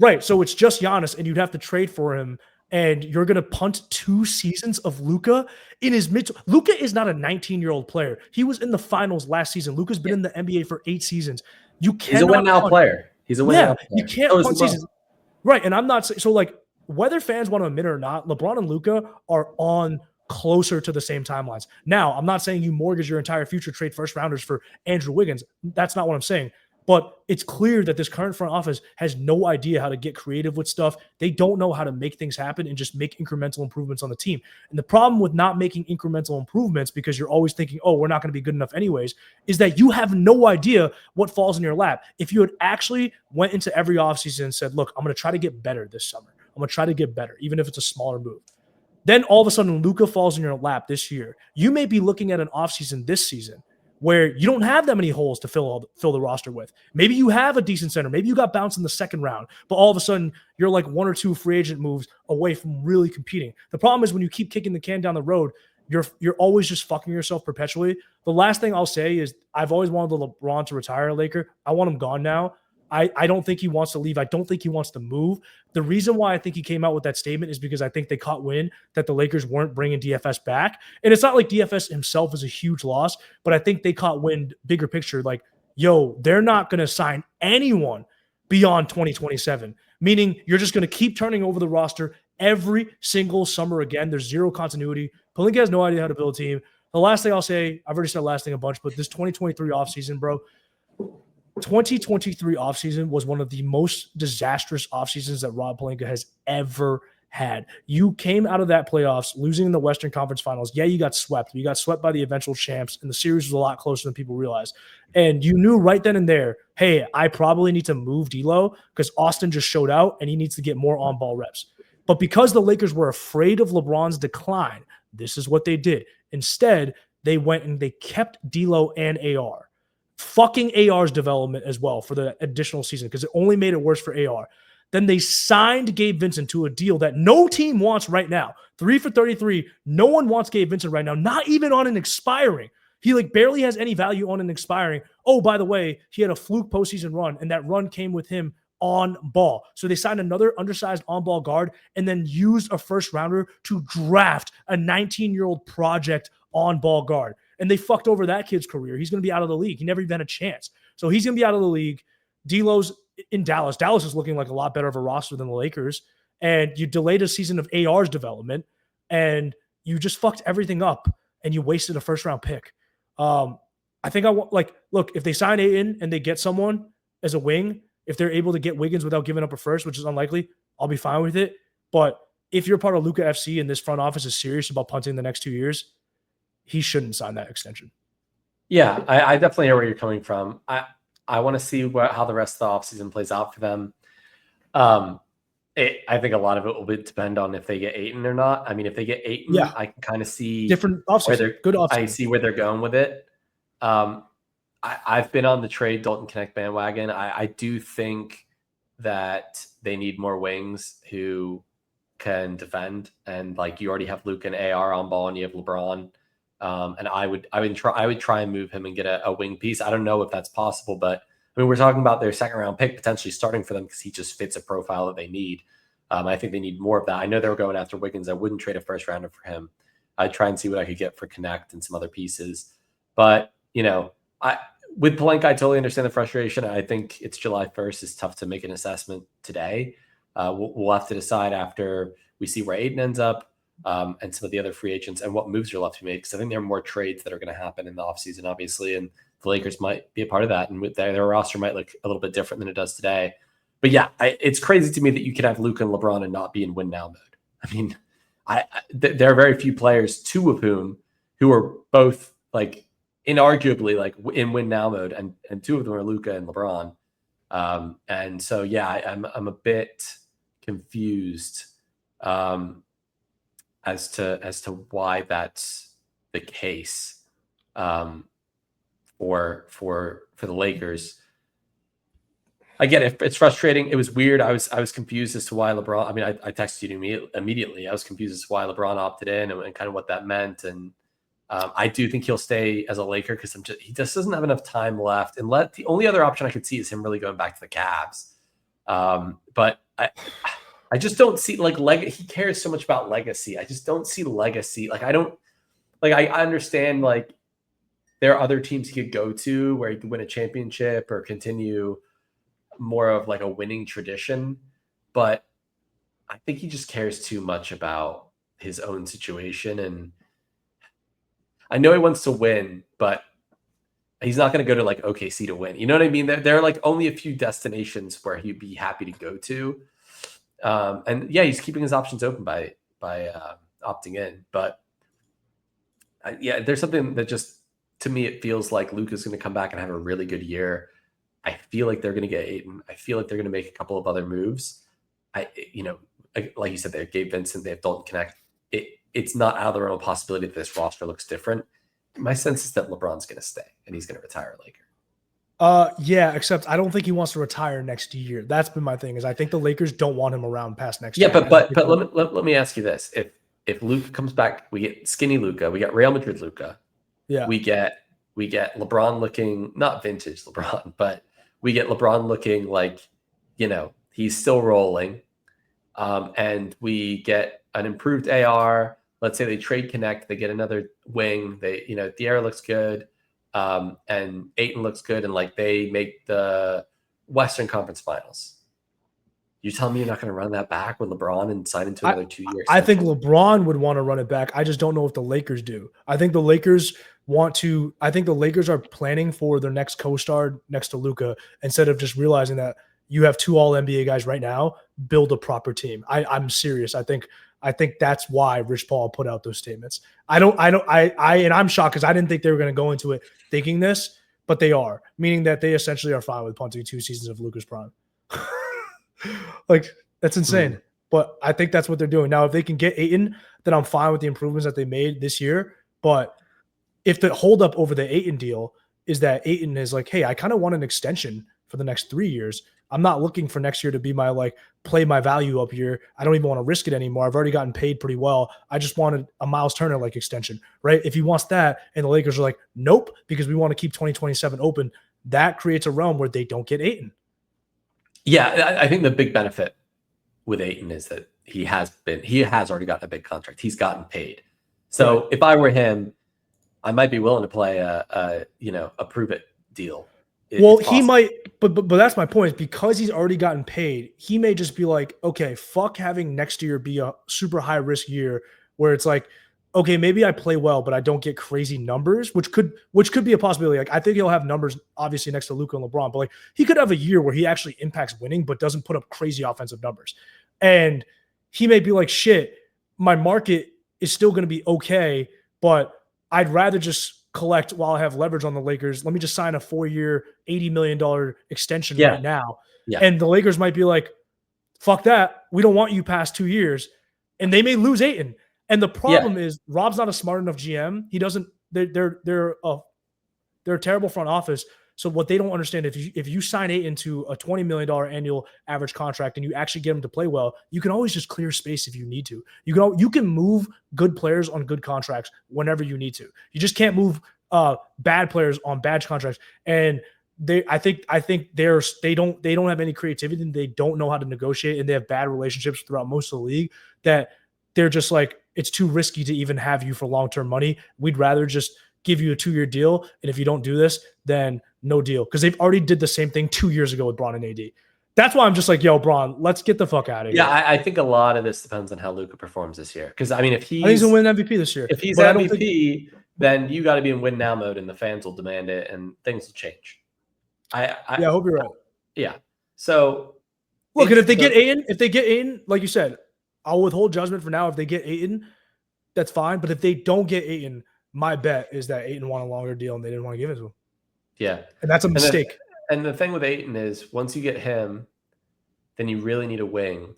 right. So it's just Giannis, and you'd have to trade for him. And you're going to punt 2 seasons of Luka in his mid. Luka is not a 19-year-old player. He was in the finals last season. Luka's been in the NBA for 8 seasons. He's a win-now player. He's a win-now player. You can't punt seasons. Right, and I'm not – so, whether fans want to admit it or not, LeBron and Luka are on closer to the same timelines. Now, I'm not saying you mortgage your entire future, trade first rounders for Andrew Wiggins. That's not what I'm saying. But it's clear that this current front office has no idea how to get creative with stuff. They don't know how to make things happen and just make incremental improvements on the team. And the problem with not making incremental improvements, because you're always thinking, oh, we're not going to be good enough anyways, is that you have no idea what falls in your lap. If you had actually went into every offseason and said, look, I'm going to try to get better this summer. I'm going to try to get better, even if it's a smaller move. Then all of a sudden, Luka falls in your lap this year. You may be looking at an offseason this season where you don't have that many holes to fill the roster with. Maybe you have a decent center. Maybe you got bounced in the second round, but all of a sudden you're like 1 or 2 free agent moves away from really competing. The problem is when you keep kicking the can down the road, you're always just fucking yourself perpetually. The last thing I'll say is I've always wanted LeBron to retire a Laker. I want him gone now. I don't think he wants to leave. I don't think he wants to move. The reason why I think he came out with that statement is because I think they caught wind that the Lakers weren't bringing DFS back. And it's not like DFS himself is a huge loss, but I think they caught wind, bigger picture, like, yo, they're not going to sign anyone beyond 2027, meaning you're just going to keep turning over the roster every single summer again. There's zero continuity. Pelinka has no idea how to build a team. The last thing I'll say, I've already said last thing a bunch, but this 2023 offseason, bro, 2023 offseason was one of the most disastrous offseasons that Rob Pelinka has ever had. You came out of that playoffs losing in the Western Conference Finals. Yeah, you got swept. You got swept by the eventual champs, and the series was a lot closer than people realized. And you knew right then and there, hey, I probably need to move D'Lo because Austin just showed out and he needs to get more on-ball reps. But because the Lakers were afraid of LeBron's decline, this is what they did. Instead, they went and they kept D'Lo and AR. Fucking AR's development as well for the additional season because it only made it worse for AR. Then they signed Gabe Vincent to a deal that no team wants right now. 3 for 33. No one wants Gabe Vincent right now, not even on an expiring. He like barely has any value on an expiring. Oh, by the way, he had a fluke postseason run, and that run came with him on ball. So they signed another undersized on-ball guard and then used a first rounder to draft a 19-year-old project on-ball guard. And they fucked over that kid's career. He's going to be out of the league. He never even had a chance. So he's going to be out of the league. D'Lo's in Dallas. Dallas is looking like a lot better of a roster than the Lakers. And you delayed a season of AR's development, and you just fucked everything up, and you wasted a first-round pick. I think look, if they sign Ayton and they get someone as a wing, if they're able to get Wiggins without giving up a first, which is unlikely, I'll be fine with it. But if you're part of Luka FC and this front office is serious about punting the next 2 years, he shouldn't sign that extension. Yeah, I definitely hear where you're coming from. I want to see how the rest of the offseason plays out for them. I think a lot of it will depend on if they get Ayton or not. I mean, if they get Ayton, yeah, I can kind of see different offseason. Good offseason. I see where they're going with it. I've been on the trade Dalton Connect bandwagon. I do think that they need more wings who can defend, and like you already have Luke and AR on ball, and you have LeBron. And I would try and move him and get a wing piece. I don't know if that's possible, but I mean, we're talking about their second round pick potentially starting for them because he just fits a profile that they need. I think they need more of that. I know they were going after Wiggins. I wouldn't trade a first rounder for him. I'd try and see what I could get for Connect and some other pieces. But with Pelinka, I totally understand the frustration. I think it's July 1st. It's tough to make an assessment today. We'll have to decide after we see where Ayton ends up. And some of the other free agents and what moves are left to be made. Because I think there are more trades that are going to happen in the offseason, obviously, and the Lakers might be a part of that. And with their roster might look a little bit different than it does today. But yeah, it's crazy to me that you can have Luka and LeBron and not be in win now mode. I mean, there are very few players, two of whom who are both like inarguably like in win now mode, and two of them are Luka and LeBron. And so yeah, I'm a bit confused. As to why that's the case for the Lakers. I get it. It's frustrating. It was weird. I was confused as to why LeBron. I mean, I texted you immediately. I was confused as to why LeBron opted in and kind of what that meant. And I do think he'll stay as a Laker because he just doesn't have enough time left. And the only other option I could see is him really going back to the Cavs. But I just don't see he cares so much about legacy. I just don't see legacy. I understand there are other teams he could go to where he could win a championship or continue more of like a winning tradition. But I think he just cares too much about his own situation. And I know he wants to win, but he's not going to go to like OKC to win. You know what I mean? There are like only a few destinations where he'd be happy to go to. And yeah, he's keeping his options open by opting in. But yeah, there's something that just, to me, it feels like Luka's going to come back and have a really good year. I feel like they're going to get Ayton. I feel like they're going to make a couple of other moves. Like you said, they have Gabe Vincent, they have Dalton Connect. It's not out of the realm of possibility that this roster looks different. My sense is that LeBron's going to stay and he's going to retire a Laker. Yeah, except I don't think he wants to retire next year. That's been my thing, is I think the Lakers don't want him around past next year. Yeah, but let me ask you this: if Luka comes back, we get skinny Luka, we got Real Madrid Luka. Yeah, we get LeBron looking not vintage LeBron, but we get LeBron looking like, he's still rolling, and we get an improved AR. Let's say they trade Connect, they get another wing. They, Thier looks good, and Ayton looks good, and like they make the Western Conference Finals. You tell me you're not going to run that back with LeBron and sign into another 2 years? I think LeBron would want to run it back. I just don't know if the Lakers do. I think the Lakers are planning for their next co-star next to Luka, instead of just realizing that you have 2 All-NBA guys right now. Build a proper team. I'm serious. I think that's why Rich Paul put out those statements. And I'm shocked because I didn't think they were going to go into it thinking this, but they are, meaning that they essentially are fine with punting 2 seasons of Luka's prime. Like, that's insane. Mm-hmm. But I think that's what they're doing. Now, if they can get Ayton, then I'm fine with the improvements that they made this year. But if the holdup over the Ayton deal is that Ayton is like, hey, I kind of want an extension for the next 3 years. I'm not looking for next year to be my, like, play my value up here. I don't even want to risk it anymore. I've already gotten paid pretty well. I just wanted a Myles Turner like extension, right? If he wants that and the Lakers are like, nope, because we want to keep 2027 open, that creates a realm where they don't get Ayton. Yeah, I think the big benefit with Ayton is that he has already gotten a big contract. He's gotten paid. So right. If I were him, I might be willing to play a prove it deal. Well, he might, but that's my point. Is because he's already gotten paid, he may just be like, okay, fuck having next year be a super high risk year where it's like, okay, maybe I play well, but I don't get crazy numbers, which could be a possibility. Like, I think he'll have numbers obviously next to Luka and LeBron, but like he could have a year where he actually impacts winning, but doesn't put up crazy offensive numbers. And he may be like, shit, my market is still going to be okay, but I'd rather just collect while I have leverage on the Lakers. Let me just sign a 4-year, $80 million extension right now. Yeah. And the Lakers might be like, fuck that. We don't want you past 2 years. And they may lose Ayton. And the problem is Rob's not a smart enough GM. He doesn't. They're a terrible front office. So what they don't understand, if you sign Ayton to a $20 million annual average contract and you actually get him to play well, you can always just clear space if you need to. You can move good players on good contracts whenever you need to. You just can't move bad players on bad contracts. And I think they don't have any creativity, and they don't know how to negotiate, and they have bad relationships throughout most of the league that they're just like, it's too risky to even have you for long-term money. We'd rather just give you a 2-year deal. And if you don't do this, then no deal. Because they've already did the same thing 2 years ago with Bron and AD. That's why I'm just like, yo, Bron, let's get the fuck out of here. Yeah, I think a lot of this depends on how Luka performs this year. Because, I mean, if he's going to win MVP this year. If he's MVP, then you got to be in win now mode, and the fans will demand it, and things will change. I hope you're right. Yeah. So, look, and if they get Ayton, like you said, I'll withhold judgment for now. If they get Ayton, that's fine. But if they don't get Ayton, my bet is that Ayton want a longer deal and they didn't want to give it to him. Yeah. And that's a mistake. And the thing with Ayton is, once you get him, then you really need a wing.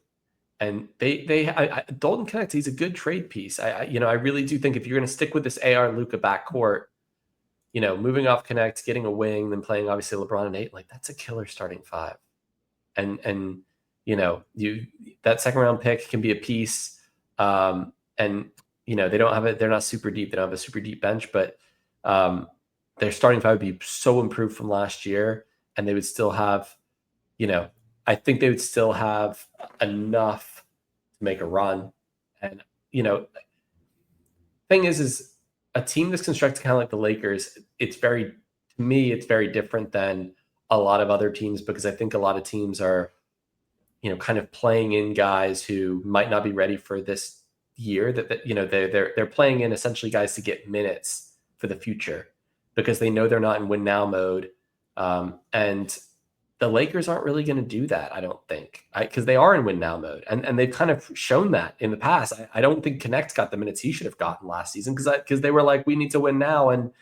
And Dalton Connect, he's a good trade piece. I really do think if you're going to stick with this AR Luka backcourt, moving off Connect, getting a wing, then playing obviously LeBron and Ayton, like that's a killer starting 5. And that second round pick can be a piece. And they don't have it. They're not super deep. They don't have a super deep bench, but their starting 5 would be so improved from last year, and they would still have, I think they would still have enough to make a run. And thing is a team that's constructed kind of like the Lakers. To me, it's very different than a lot of other teams, because I think a lot of teams are, kind of playing in guys who might not be ready for this year that they're playing in essentially guys to get minutes for the future because they know they're not in win now mode, and the Lakers aren't really going to do that, I don't think, because they are in win now mode, and they've kind of shown that in the past. I don't think Connect got the minutes he should have gotten last season because they were like, we need to win now, and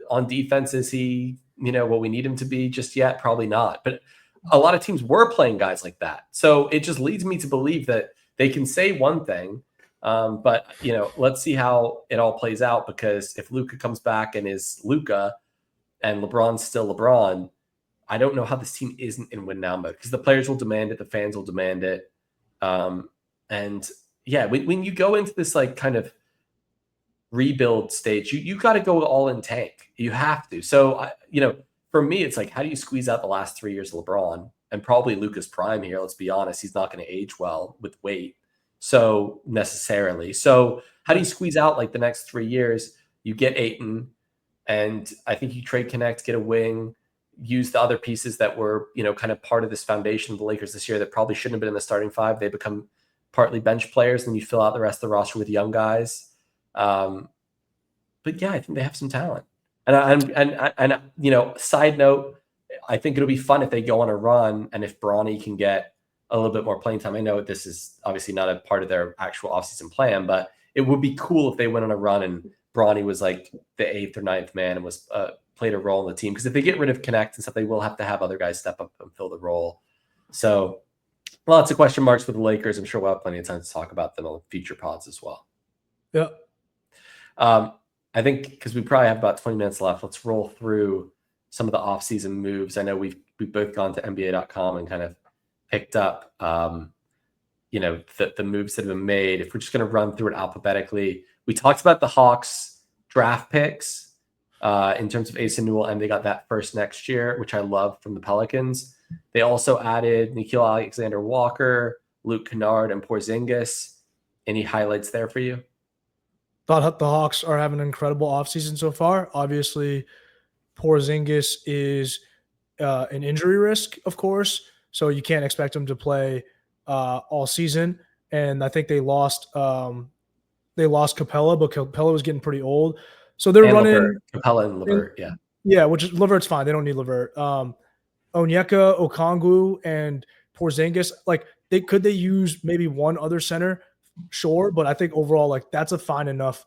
on defense, is he what we need him to be just yet? Probably not, but a lot of teams were playing guys like that, so it just leads me to believe that they can say one thing, but let's see how it all plays out, because if Luka comes back and is Luka and LeBron's still LeBron, I don't know how this team isn't in win now mode, because the players will demand it, the fans will demand it. And yeah, when you go into this like kind of rebuild stage, you got to go all in tank. You have to. So, for me, it's like, how do you squeeze out the last 3 years of LeBron and probably Luka's prime here? Let's be honest. He's not going to age well with weight. So necessarily. So how do you squeeze out like the next 3 years? You get Ayton, and I think you trade Connect, get a wing, use the other pieces that were, kind of part of this foundation of the Lakers this year that probably shouldn't have been in the starting five. They become partly bench players, and you fill out the rest of the roster with young guys. But yeah, I think they have some talent. And side note, I think it'll be fun if they go on a run and if Bronny can get a little bit more playing time. I know this is obviously not a part of their actual offseason plan, but it would be cool if they went on a run and Bronny was like the 8th or 9th man and was played a role in the team. Because if they get rid of Connect and stuff, they will have to have other guys step up and fill the role. So lots of question marks for the Lakers. I'm sure we'll have plenty of time to talk about them on future pods as well. Yeah. I think because we probably have about 20 minutes left, let's roll through some of the offseason moves. I know we've both gone to NBA.com and kind of picked up, the moves that have been made. If we're just going to run through it alphabetically, we talked about the Hawks draft picks in terms of Ace and Newell, and they got that first next year, which I love, from the Pelicans. They also added Nickeil Alexander-Walker, Luke Kennard, and Porzingis. Any highlights there for you? Thought the Hawks are having an incredible offseason so far. Obviously, Porzingis is an injury risk, of course, so you can't expect him to play all season. And I think they lost Capella, but Capella was getting pretty old, so they're running Capella and LeVert. Which is LeVert's fine. They don't need LeVert. Onyeka Okongwu and Porzingis, like they use maybe one other center. Sure, but I think overall, like, that's a fine enough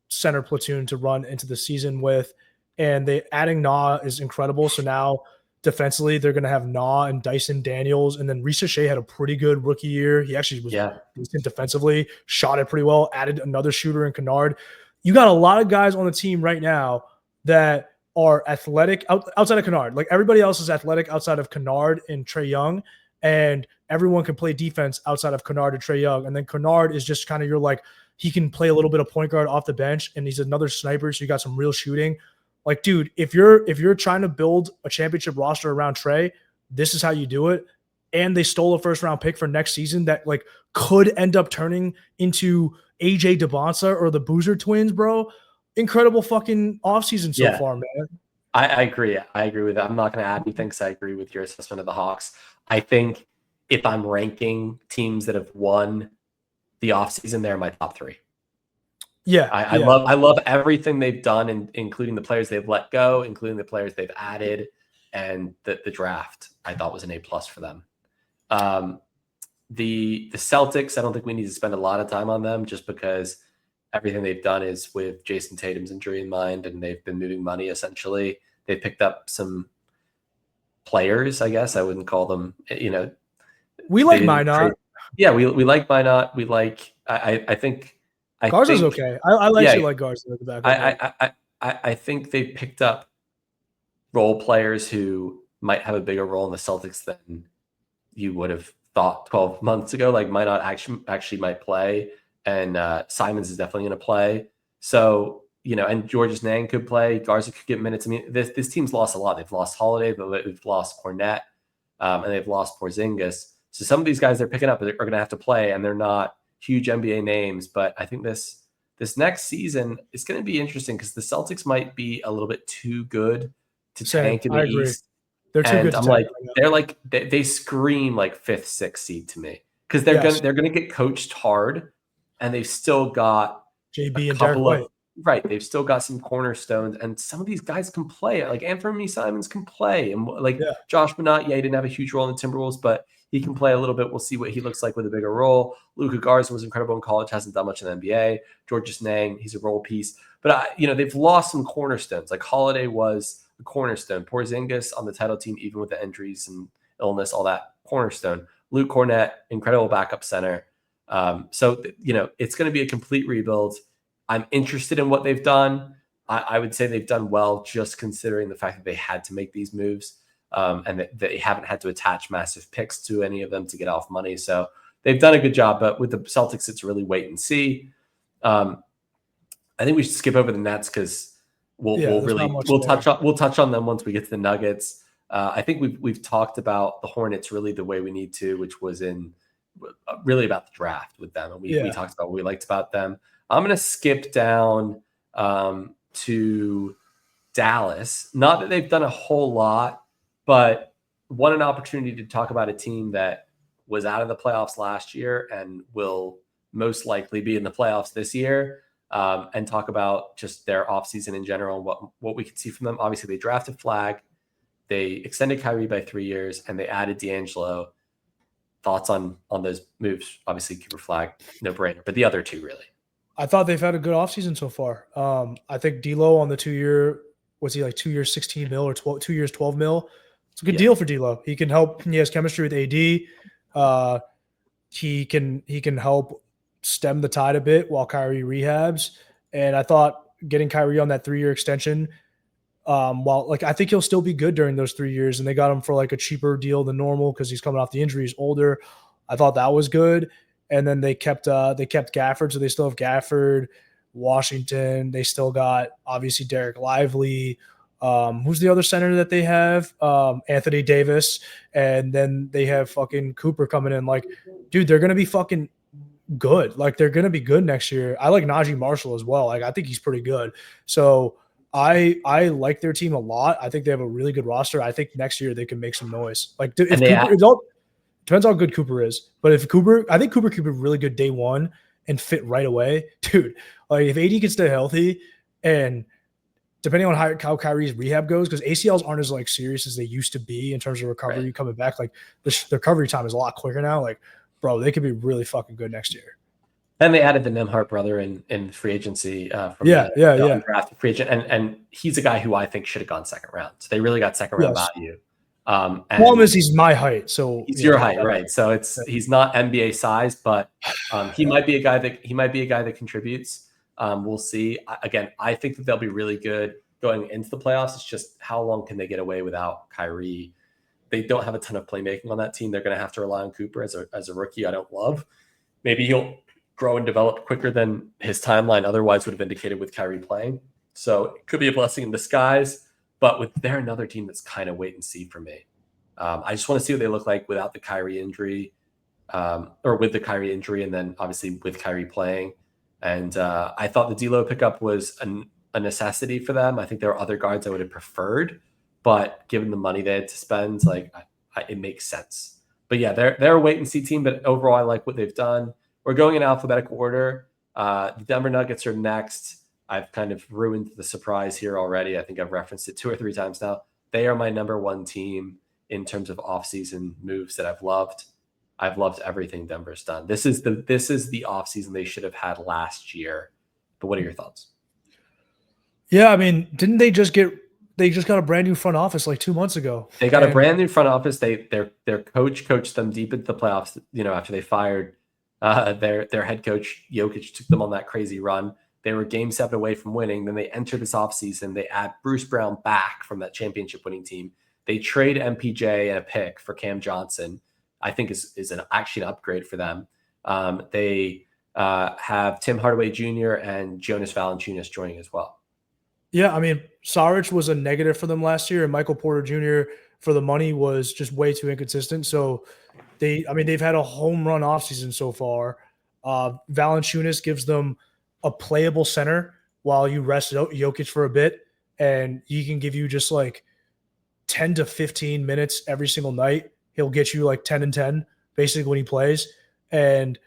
center platoon to run into the season with. And they adding Na is incredible. So now defensively, they're going to have Na and Dyson Daniels, and then Reece Shea had a pretty good rookie year. He actually was decent defensively, shot it pretty well. Added another shooter in Kennard. You got a lot of guys on the team right now that are athletic outside of Kennard. Like, everybody else is athletic outside of Kennard and Trae Young. And everyone can play defense outside of Kennard and Trae Young. And then Kennard is just kind of he can play a little bit of point guard off the bench, and he's another sniper, so you got some real shooting. Like, dude, if you're trying to build a championship roster around Trae, this is how you do it. And they stole a first-round pick for next season that, like, could end up turning into AJ DeBonsa or the Boozer twins, bro. Incredible fucking offseason so far, man. I agree. I agree with that. I'm not going to add anything because I agree with your assessment of the Hawks. I think if I'm ranking teams that have won the offseason, they're my top 3. I love everything they've done, including the players they've let go, including the players they've added, and the draft I thought was an A+ for them. The Celtics, I don't think we need to spend a lot of time on them, just because everything they've done is with Jason Tatum's injury in mind, and they've been moving money essentially. They picked up some players, I guess. I wouldn't call them, we like Minot. Yeah, we like Minot. We like, I think Garza's okay. I actually like Garza at the back. I think they picked up role players who might have a bigger role in the Celtics than you would have thought 12 months ago. Like, Minot actually might play, and Simons is definitely going to play. So, and Georges Nang could play. Garza could get minutes. I mean, this team's lost a lot. They've lost Holiday, but they've lost Cornette, and they've lost Porzingis. So some of these guys they're picking up are going to have to play, and they're not huge NBA names. But I think this next season is going to be interesting because the Celtics might be a little bit too good to tank in the East. They're too good. I'm like, they're like, they scream like 5th, 6th seed to me, because they're gonna get coached hard, and they've still got JB and Derek White. Right, they've still got some cornerstones, and some of these guys can play. Like Anthony Simons can play, and Josh Minott, he didn't have a huge role in the Timberwolves, but he can play a little bit. We'll see what he looks like with a bigger role. Luka Garza was incredible in college, hasn't done much in the NBA. Georges Niang, he's a role piece, but they've lost some cornerstones. Like Holiday was a cornerstone. Porzingis on the title team, even with the injuries and illness, all that cornerstone. Luke Cornett, incredible backup center. So it's going to be a complete rebuild. I'm interested in what they've done. I would say they've done well, just considering the fact that they had to make these moves and that they haven't had to attach massive picks to any of them to get off money. So they've done a good job. But with the Celtics, it's really wait and see. I think we should skip over the Nets because we'll touch on them once we get to the Nuggets. I think we've talked about the Hornets really the way we need to, which was in really about the draft with them, and we talked about what we liked about them. I'm going to skip down to Dallas. Not that they've done a whole lot, but an opportunity to talk about a team that was out of the playoffs last year and will most likely be in the playoffs this year, and talk about just their offseason in general and what we could see from them. Obviously, they drafted Flag. They extended Kyrie by 3 years, and they added D'Angelo. Thoughts on those moves? Obviously, Cooper Flag, no brainer, but the other two really. I thought they've had a good offseason so far. I think D'Lo on the 2 year, was he like 2 years, 16 mil or 2 years, 12 mil? It's a good deal for D'Lo. He can help. He has chemistry with AD. He can help stem the tide a bit while Kyrie rehabs. And I thought getting Kyrie on that 3 year extension, I think he'll still be good during those 3 years. And they got him for like a cheaper deal than normal because he's coming off the injury. He's older. I thought that was good. And then they kept Gafford, so they still have Gafford, Washington. They still got obviously Derek Lively. Who's the other center that they have? Anthony Davis, and then they have fucking Cooper coming in. Like, dude, they're gonna be fucking good. Like, they're gonna be good next year. I like Najee Marshall as well. Like, I think he's pretty good. So I like their team a lot. I think they have a really good roster. I think next year they can make some noise. Like, depends how good Cooper is. But I think Cooper could be really good day one and fit right away. Dude, like if AD can stay healthy and depending on how Kyrie's rehab goes, because ACLs aren't as like serious as they used to be in terms of recovery coming back. Like the recovery time is a lot quicker now. Like, bro, they could be really fucking good next year. And they added the Nembhard brother in free agency from draft free agent. And he's a guy who I think should have gone second round. So they really got second round value. Problem is he's my height, so he's your height, right? So he's not NBA size, but he might be a guy that contributes. We'll see. I think that they'll be really good going into the playoffs. It's just how long can they get away without Kyrie? They don't have a ton of playmaking on that team. They're going to have to rely on Cooper as a rookie. I don't love. Maybe he'll grow and develop quicker than his timeline otherwise would have indicated with Kyrie playing. So it could be a blessing in disguise. But they're another team that's kind of wait and see for me. I just want to see what they look like without the Kyrie injury, or with the Kyrie injury, and then obviously with Kyrie playing. And I thought the D'Lo pickup was a necessity for them. I think there are other guards I would have preferred, but given the money they had to spend, it makes sense. But yeah, they're a wait and see team. But overall, I like what they've done. We're going in alphabetical order. The Denver Nuggets are next. I've kind of ruined the surprise here already. I think I've referenced it 2 or 3 times now. They are my number one team in terms of offseason moves that I've loved. I've loved everything Denver's done. This is the offseason they should have had last year. But what are your thoughts? Yeah, I mean, didn't they just got a brand new front office like 2 months ago? They got a brand new front office. Their coach coached them deep into the playoffs, after they fired their head coach. Jokic took them on that crazy run. They were game 7 away from winning. Then they enter this offseason. They add Bruce Brown back from that championship winning team. They trade MPJ and a pick for Cam Johnson. I think is actually an upgrade for them. They have Tim Hardaway Jr. and Jonas Valanciunas joining as well. Yeah, I mean, Saric was a negative for them last year, and Michael Porter Jr. for the money was just way too inconsistent. So they've had a home run offseason so far. Valanciunas gives them a playable center while you rest Jokic for a bit, and he can give you just like 10 to 15 minutes every single night. He'll get you like 10 and 10 basically when he plays. and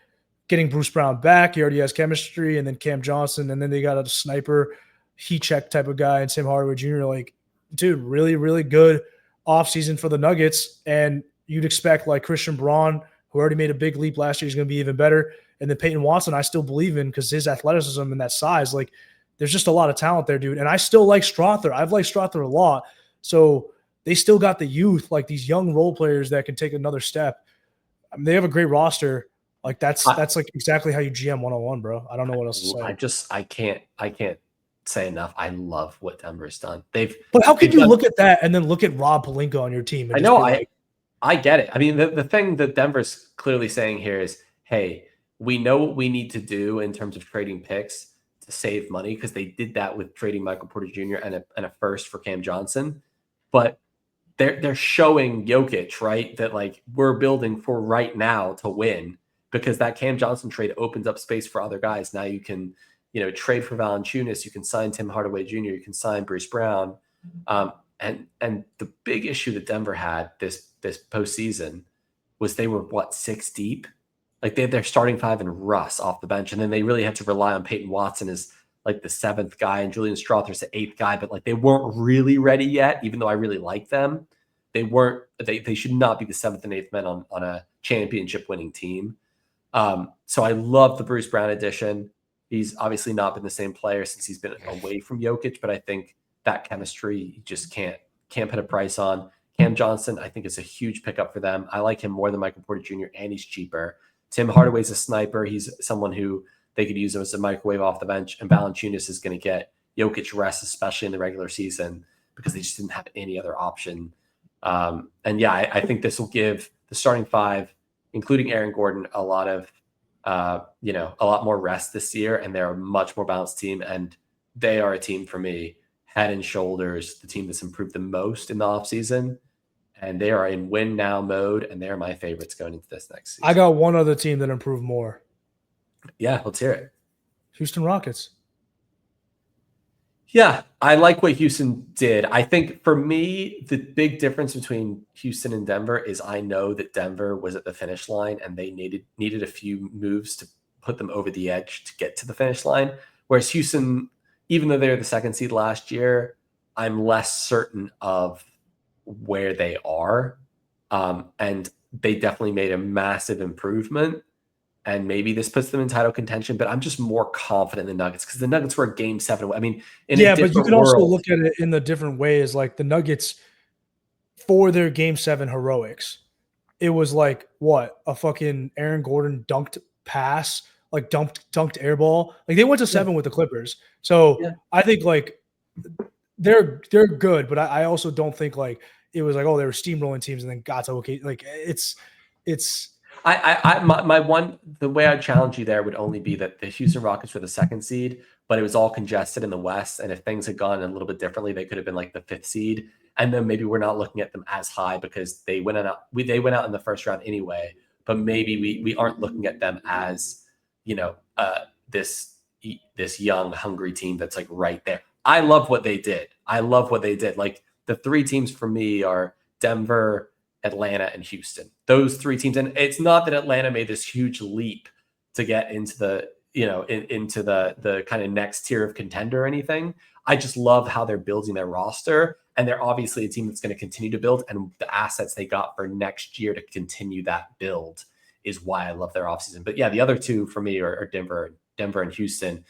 getting Bruce Brown back. He already has chemistry, and then Cam Johnson, and then they got a sniper, heat check type of guy, and Tim Hardaway Jr. Like, dude, really, really good offseason for the Nuggets. And you'd expect like Christian Braun, who already made a big leap last year, is going to be even better. And then Peyton Watson, I still believe in because his athleticism and that size, like there's just a lot of talent there, dude. And I still like Strother. I've liked Strother a lot. So they still got the youth, like these young role players that can take another step. I mean, they have a great roster. Like that's like exactly how you GM 101, bro. I don't know what else to say. I can't say enough. I love what Denver's done. But how could you look at that and then look at Rob Pelinka on your team? And I know, I get it. I mean, the thing that Denver's clearly saying here is, hey, we know what we need to do in terms of trading picks to save money, because they did that with trading Michael Porter Jr. and a first for Cam Johnson. But they're showing Jokic, right, that like we're building for right now to win, because that Cam Johnson trade opens up space for other guys. Now you can, trade for Valanciunas, you can sign Tim Hardaway Jr., you can sign Bruce Brown. And the big issue that Denver had this postseason was they were 6 deep. Like they had their starting 5 and Russ off the bench, and then they really had to rely on Peyton Watson as like the 7th guy and Julian Strother's the 8th guy. But like they weren't really ready yet, even though I really like them. They weren't. They should not be the 7th and 8th men on a championship winning team. So I love the Bruce Brown addition. He's obviously not been the same player since he's been away from Jokic, but I think that chemistry you just can't put a price on. Cam Johnson, I think, is a huge pickup for them. I like him more than Michael Porter Jr., and he's cheaper. Tim Hardaway's a sniper. He's someone who they could use him as a microwave off the bench, and Valanciunas is going to get Jokic rest, especially in the regular season, because they just didn't have any other option. I think this will give the starting 5, including Aaron Gordon, a lot of, a lot more rest this year, and they're a much more balanced team, and they are a team for me, head and shoulders, the team that's improved the most in the offseason. And they are in win now mode, and they're my favorites going into this next season. I got one other team that improved more. Yeah, let's hear it. Houston Rockets. Yeah, I like what Houston did. I think for me, the big difference between Houston and Denver is I know that Denver was at the finish line and they needed a few moves to put them over the edge to get to the finish line. Whereas Houston, even though they were the 2nd seed last year, I'm less certain of where they are. And they definitely made a massive improvement. And maybe this puts them in title contention, but I'm just more confident in the Nuggets because the Nuggets were a game 7. I mean, but you can also look at it in the different ways. Like the Nuggets, for their game 7 heroics, it was like what, a fucking Aaron Gordon dunked pass, like dunked air ball. Like they went to 7 with the Clippers. So I think like they're good, but I also don't think like it was like, oh, they were steamrolling teams and then got to okay. Like it's. The way I'd challenge you there would only be that the Houston Rockets were the 2nd seed, but it was all congested in the West. And if things had gone a little bit differently, they could have been like the 5th seed. And then maybe we're not looking at them as high because they went out in the first round anyway. But maybe we aren't looking at them as, this young, hungry team that's like right there. I love what they did. Like the 3 teams for me are Denver, Atlanta, and Houston. Those 3 teams. And it's not that Atlanta made this huge leap to get into the, into the kind of next tier of contender or anything. I just love how they're building their roster. And they're obviously a team that's going to continue to build. And the assets they got for next year to continue that build is why I love their offseason. But yeah, the other 2 for me are Denver and Houston.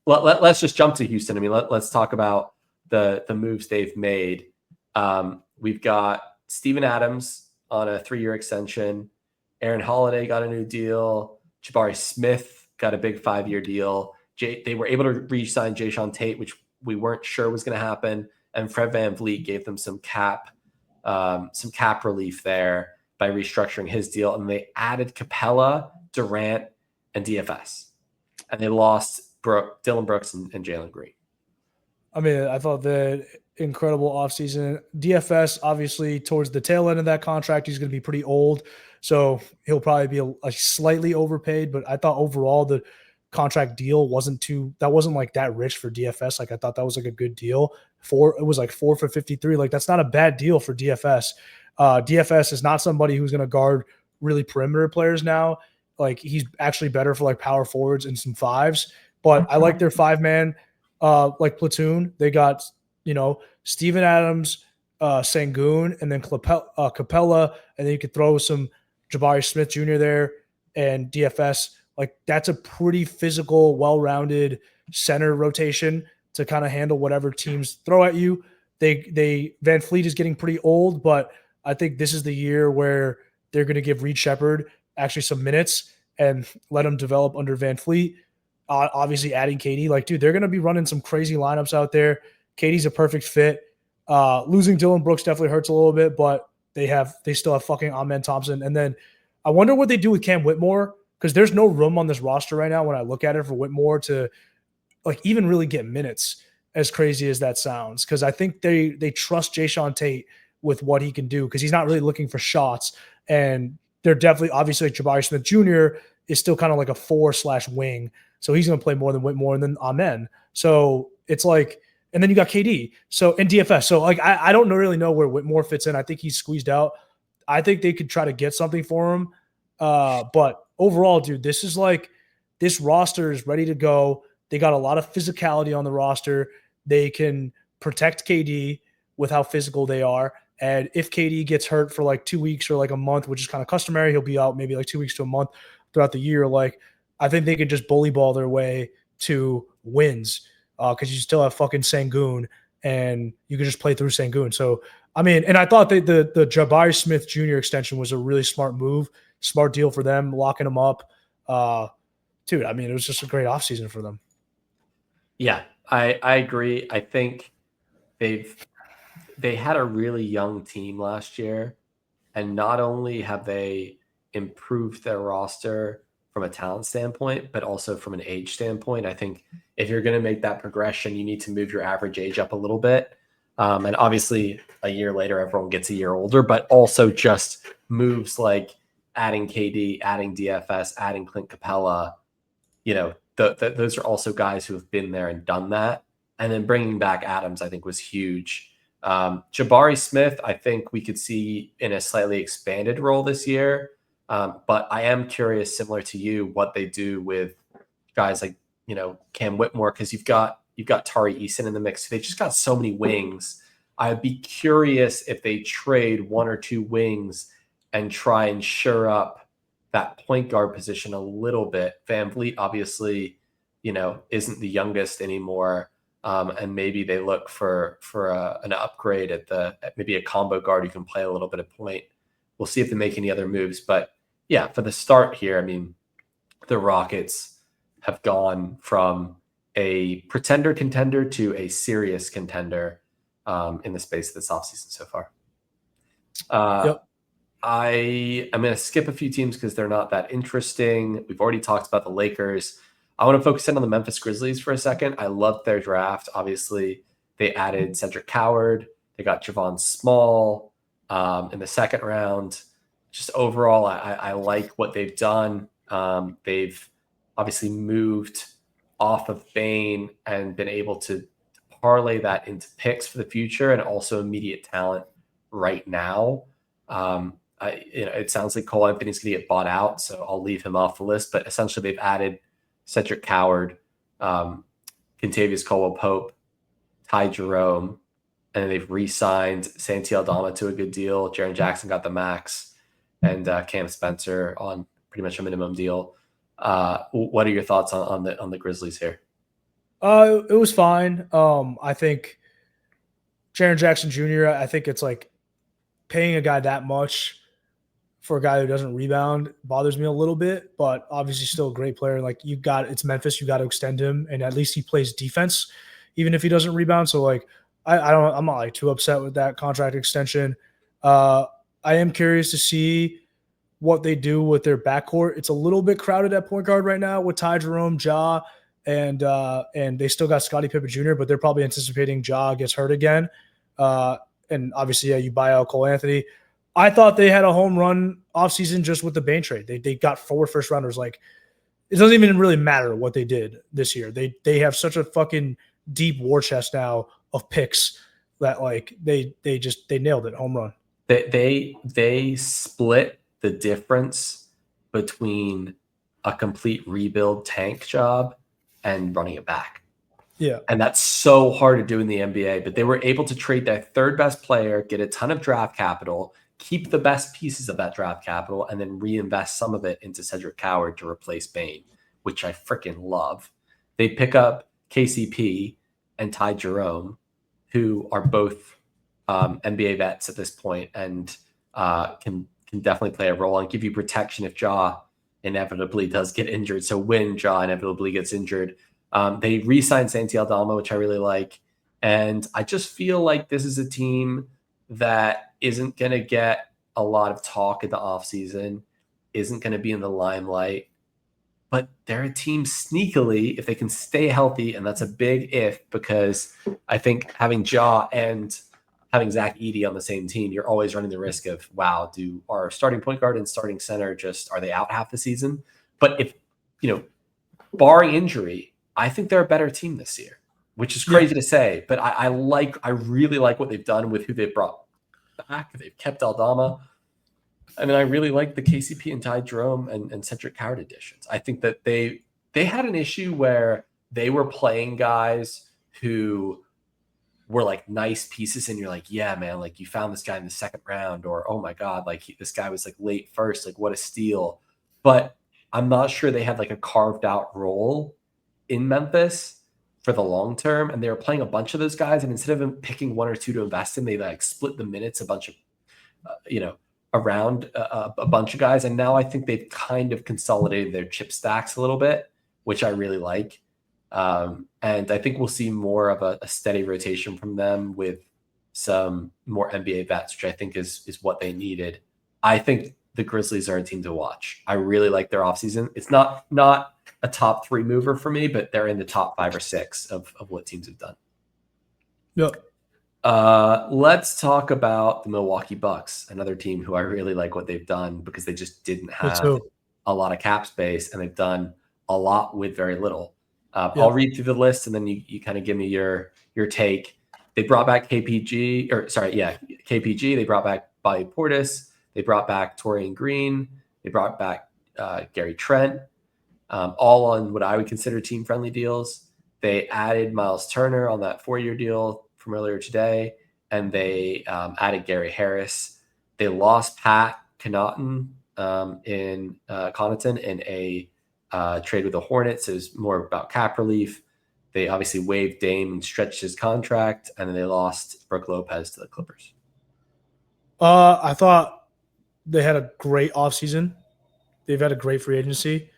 Let's just jump to Houston. I mean, let's talk about the moves they've made. We've got Steven Adams on a 3-year extension. Aaron Holiday got a new deal. Jabari Smith got a big 5-year deal. They were able to re-sign Jayshawn Tate, which we weren't sure was going to happen. And Fred VanVleet gave them some cap relief there by restructuring his deal. And they added Capella, Durant, and DFS. And they lost Dylan Brooks and Jalen Green. I mean, I thought that incredible offseason. DFS, obviously, towards the tail end of that contract, he's going to be pretty old. So he'll probably be a slightly overpaid. But I thought overall the contract deal wasn't like that rich for DFS. Like I thought that was like a good deal. It was like 4 for 53. Like that's not a bad deal for DFS. DFS is not somebody who's going to guard really perimeter players now. Like he's actually better for like power forwards and some fives. But I like their 5-man like platoon. They got, Steven Adams, Sengun, and then Capella, and then you could throw some Jabari Smith Jr. there and DFS. Like that's a pretty physical, well-rounded center rotation to kind of handle whatever teams throw at you. They Van Fleet is getting pretty old, but I think this is the year where they're going to give Reed Shepherd actually some minutes and let him develop under Van Fleet. Obviously, adding KD, like, dude, they're going to be running some crazy lineups out there. KD's a perfect fit. Losing Dylan Brooks definitely hurts a little bit, but they still have fucking Amen Thompson. And then I wonder what they do with Cam Whitmore, because there's no room on this roster right now when I look at it for Whitmore to like even really get minutes, as crazy as that sounds. Because I think they trust Jayshawn Tate with what he can do, because he's not really looking for shots. And they're definitely, obviously, like Jabari Smith Jr. is still kind of like a 4/wing. So he's going to play more than Whitmore and then Amen. So it's like, and then you got KD. So in DFS. So like, I don't really know where Whitmore fits in. I think he's squeezed out. I think they could try to get something for him. But overall, dude, this roster is ready to go. They got a lot of physicality on the roster. They can protect KD with how physical they are. And if KD gets hurt for like 2 weeks or like a month, which is kind of customary, he'll be out maybe like 2 weeks to a month throughout the year. Like, I think they could just bully ball their way to wins, because you still have fucking Sengun, and you can just play through Sengun. So, I mean, and I thought that the Jabari Smith Jr. extension was a really smart move, smart deal for them, locking him up. Dude, I mean, it was just a great offseason for them. Yeah, I agree. I think they had a really young team last year, and not only have they improved their roster from a talent standpoint, but also from an age standpoint. I think if you're going to make that progression, you need to move your average age up a little bit. And obviously a year later, everyone gets a year older, but also just moves like adding KD, adding DFS, adding Clint Capella, those are also guys who have been there and done that. And then bringing back Adams, I think, was huge. Jabari Smith, I think we could see in a slightly expanded role this year. But I am curious, similar to you, what they do with guys like, Cam Whitmore, because you've got Tari Eason in the mix. They just got so many wings. I'd be curious if they trade 1 or 2 wings and try and shore up that point guard position a little bit. Van Vliet, obviously, isn't the youngest anymore. And maybe they look for an upgrade at maybe a combo guard who can play a little bit of point. We'll see if they make any other moves. But yeah, for the start here, I mean, the Rockets have gone from a pretender contender to a serious contender in the space of this offseason so far. Yep. I'm going to skip a few teams because they're not that interesting. We've already talked about the Lakers. I want to focus in on the Memphis Grizzlies for a second. I loved their draft. Obviously, they added Cedric Coward. They got Javon Small in the second round. Just overall, I like what they've done. They've obviously moved off of Bane and been able to parlay that into picks for the future and also immediate talent right now. It sounds like Cole Anthony's going to get bought out, so I'll leave him off the list. But essentially, they've added Cedric Coward, Kentavious Caldwell-Pope, Ty Jerome, and then they've re-signed Santi Aldama to a good deal. Jaren Jackson got the max, and Cam Spencer on pretty much a minimum deal. What are your thoughts on the Grizzlies here? It was fine. I think Jaren Jackson Jr., I think it's like paying a guy that much for a guy who doesn't rebound bothers me a little bit, but obviously still a great player. Like it's Memphis, you got to extend him, and at least he plays defense, even if he doesn't rebound. So like, I'm not like too upset with that contract extension. I am curious to see what they do with their backcourt. It's a little bit crowded at point guard right now with Ty Jerome, Ja, and they still got Scottie Pippen Jr., but they're probably anticipating Ja gets hurt again. And obviously, yeah, you buy out Cole Anthony. I thought they had a home run offseason just with the Bane trade. They got 4 first-rounders. Like, it doesn't even really matter what they did this year. They have such a fucking deep war chest now of picks that like they nailed it, home run. They split the difference between a complete rebuild tank job and running it back. Yeah. And that's so hard to do in the NBA, but they were able to trade their third best player, get a ton of draft capital, keep the best pieces of that draft capital, and then reinvest some of it into Cedric Coward to replace Bane, which I freaking love. They pick up KCP and Ty Jerome, who are both NBA vets at this point and can definitely play a role and give you protection if Ja inevitably does get injured. So when Ja inevitably gets injured, they re-signed Santi Aldama, which I really like. And I just feel like this is a team that isn't going to get a lot of talk in the offseason, isn't going to be in the limelight. But they're a team sneakily, if they can stay healthy, and that's a big if, because I think having Ja and having Zach Edey on the same team, you're always running the risk of, wow, do our starting point guard and starting center are they out half the season? But if, barring injury, I think they're a better team this year, which is crazy to say, but I really like what they've done with who they've brought back. They've kept Aldama. And then I really like the KCP and Ty Jerome and Cedric Coward additions. I think that they had an issue where they were playing guys who were like nice pieces, and you're like, yeah, man, like you found this guy in the second round, or oh my god, like this guy was like late first, like what a steal. But I'm not sure they had like a carved out role in Memphis for the long term, and they were playing a bunch of those guys, and instead of picking one or two to invest in, they like split the minutes a bunch of around a bunch of guys. And now I think they've kind of consolidated their chip stacks a little bit, which I really like. And I think we'll see more of a steady rotation from them with some more NBA vets, which I think is what they needed. I think the Grizzlies are a team to watch. I really like their offseason. It's not a top 3 mover for me, but they're in the top 5 or 6 of what teams have done. Yep. Let's talk about the Milwaukee Bucks, another team who I really like what they've done because they just didn't have a lot of cap space, and they've done a lot with very little. I'll read through the list, and then you kind of give me your take. They brought back KPG. They brought back Bobby Portis. They brought back Torian Green. They brought back Gary Trent, all on what I would consider team-friendly deals. They added Myles Turner on that 4-year deal from earlier today, and they added Gary Harris. They lost Pat Connaughton in a trade with the Hornets. It was more about cap relief. They obviously waived Dame and stretched his contract, and then they lost Brook Lopez to the Clippers. I thought they had a great offseason. They've had a great free agency.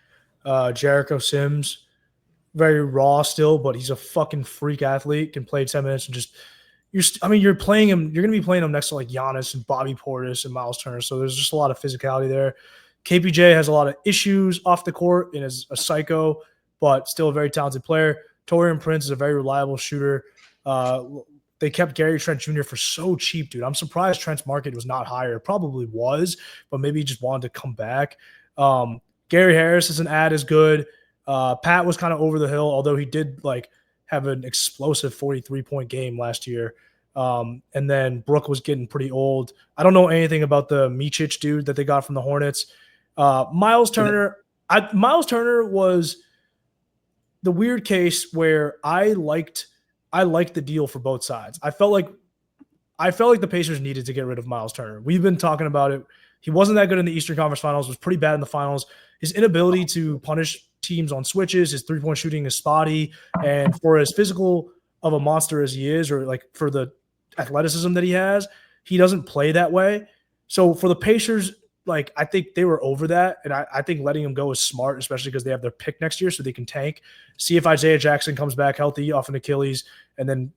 Jericho Sims, very raw still, but he's a fucking freak athlete, can play 10 minutes and just you're playing him. You're going to be playing him next to like Giannis and Bobby Portis and Myles Turner. So there's just a lot of physicality there. KPJ has a lot of issues off the court and is a psycho, but still a very talented player. Taurean Prince is a very reliable shooter. They kept Gary Trent Jr. for so cheap, dude. I'm surprised Trent's market was not higher. It probably was, but maybe he just wanted to come back. Gary Harris as an ad is good. Pat was kind of over the hill, although he did like have an explosive 43-point game last year. And then Brook was getting pretty old. I don't know anything about the Micic dude that they got from the Hornets. Myles Turner. Myles Turner was the weird case where I liked the deal for both sides. I felt like the Pacers needed to get rid of Myles Turner. We've been talking about it. He wasn't that good in the Eastern Conference Finals, was pretty bad in the finals. His inability to punish teams on switches, his three-point shooting is spotty, and for as physical of a monster as he is, or like for the athleticism that he has, he doesn't play that way. So for the Pacers, like I think they were over that, and I think letting him go is smart, especially because they have their pick next year, so they can tank. See if Isaiah Jackson comes back healthy off an Achilles, and then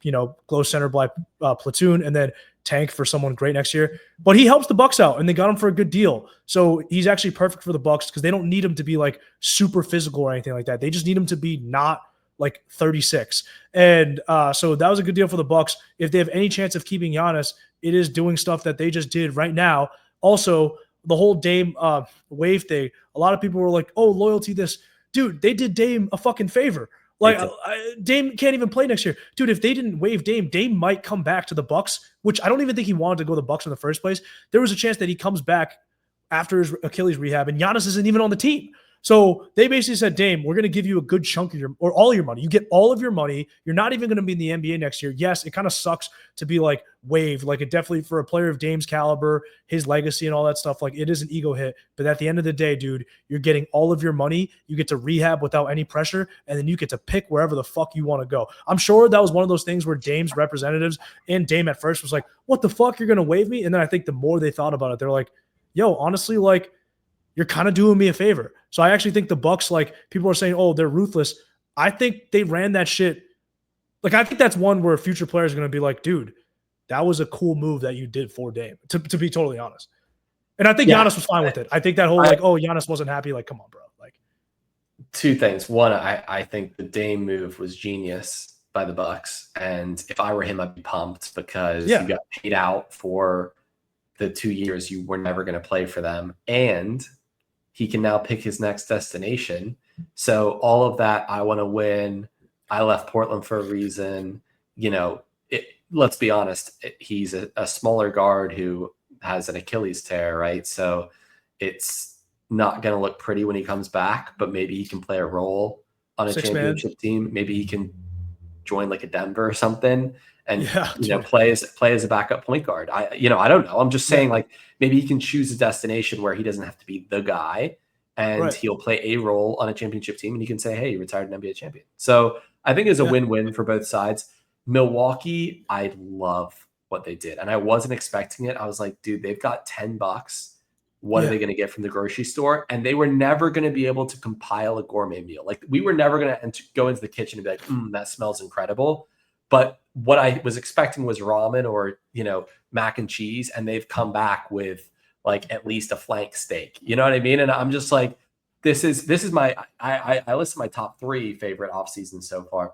glow center by platoon, and then tank for someone great next year. But he helps the Bucks out, and they got him for a good deal. So he's actually perfect for the Bucks because they don't need him to be like super physical or anything like that. They just need him to be not like 36. And so that was a good deal for the Bucks. If they have any chance of keeping Giannis, it is doing stuff that they just did right now. Also, the whole Dame wave thing, a lot of people were like, oh, loyalty this. Dude, they did Dame a fucking favor. Like Dame can't even play next year. Dude, if they didn't waive Dame, Dame might come back to the Bucks, which I don't even think he wanted to go to the Bucks in the first place. There was a chance that he comes back after his Achilles rehab, and Giannis isn't even on the team. So they basically said, Dame, we're going to give you a good chunk of or all your money. You get all of your money. You're not even going to be in the NBA next year. Yes, it kind of sucks to be like waived. Like it definitely for a player of Dame's caliber, his legacy and all that stuff, like it is an ego hit. But at the end of the day, dude, you're getting all of your money. You get to rehab without any pressure, and then you get to pick wherever the fuck you want to go. I'm sure that was one of those things where Dame's representatives and Dame at first was like, what the fuck? You're going to waive me? And then I think the more they thought about it, they're like, yo, honestly, like, you're kind of doing me a favor. So I actually think the Bucks, like people are saying, oh, they're ruthless. I think they ran that shit. Like, I think that's one where future players are going to be like, dude, that was a cool move that you did for Dame, to be totally honest. And I think Giannis was fine with it. I think that whole Giannis wasn't happy. Like, come on, bro. Like, two things. One, I think the Dame move was genius by the Bucks. And if I were him, I'd be pumped because you got paid out for the 2 years you were never going to play for them. And he can now pick his next destination. So all of that, I want to win. I left Portland for a reason. Let's be honest. He's a smaller guard who has an Achilles tear, right? So it's not going to look pretty when he comes back, but maybe he can play a role on a championship team. Maybe he can join like a Denver or something and play as a backup point guard. I don't know. I'm just saying like maybe he can choose a destination where he doesn't have to be the guy and he'll play a role on a championship team and he can say, hey, you retired an NBA champion. So I think it's a win-win for both sides. Milwaukee, I love what they did. And I wasn't expecting it. I was like, dude, they've got $10. What are they going to get from the grocery store? And they were never going to be able to compile a gourmet meal. Like we were never going to go into the kitchen and be like, that smells incredible. But what I was expecting was ramen or, mac and cheese. And they've come back with like at least a flank steak. You know what I mean? And I'm just like, this is my, I listed my top 3 favorite offseason so far.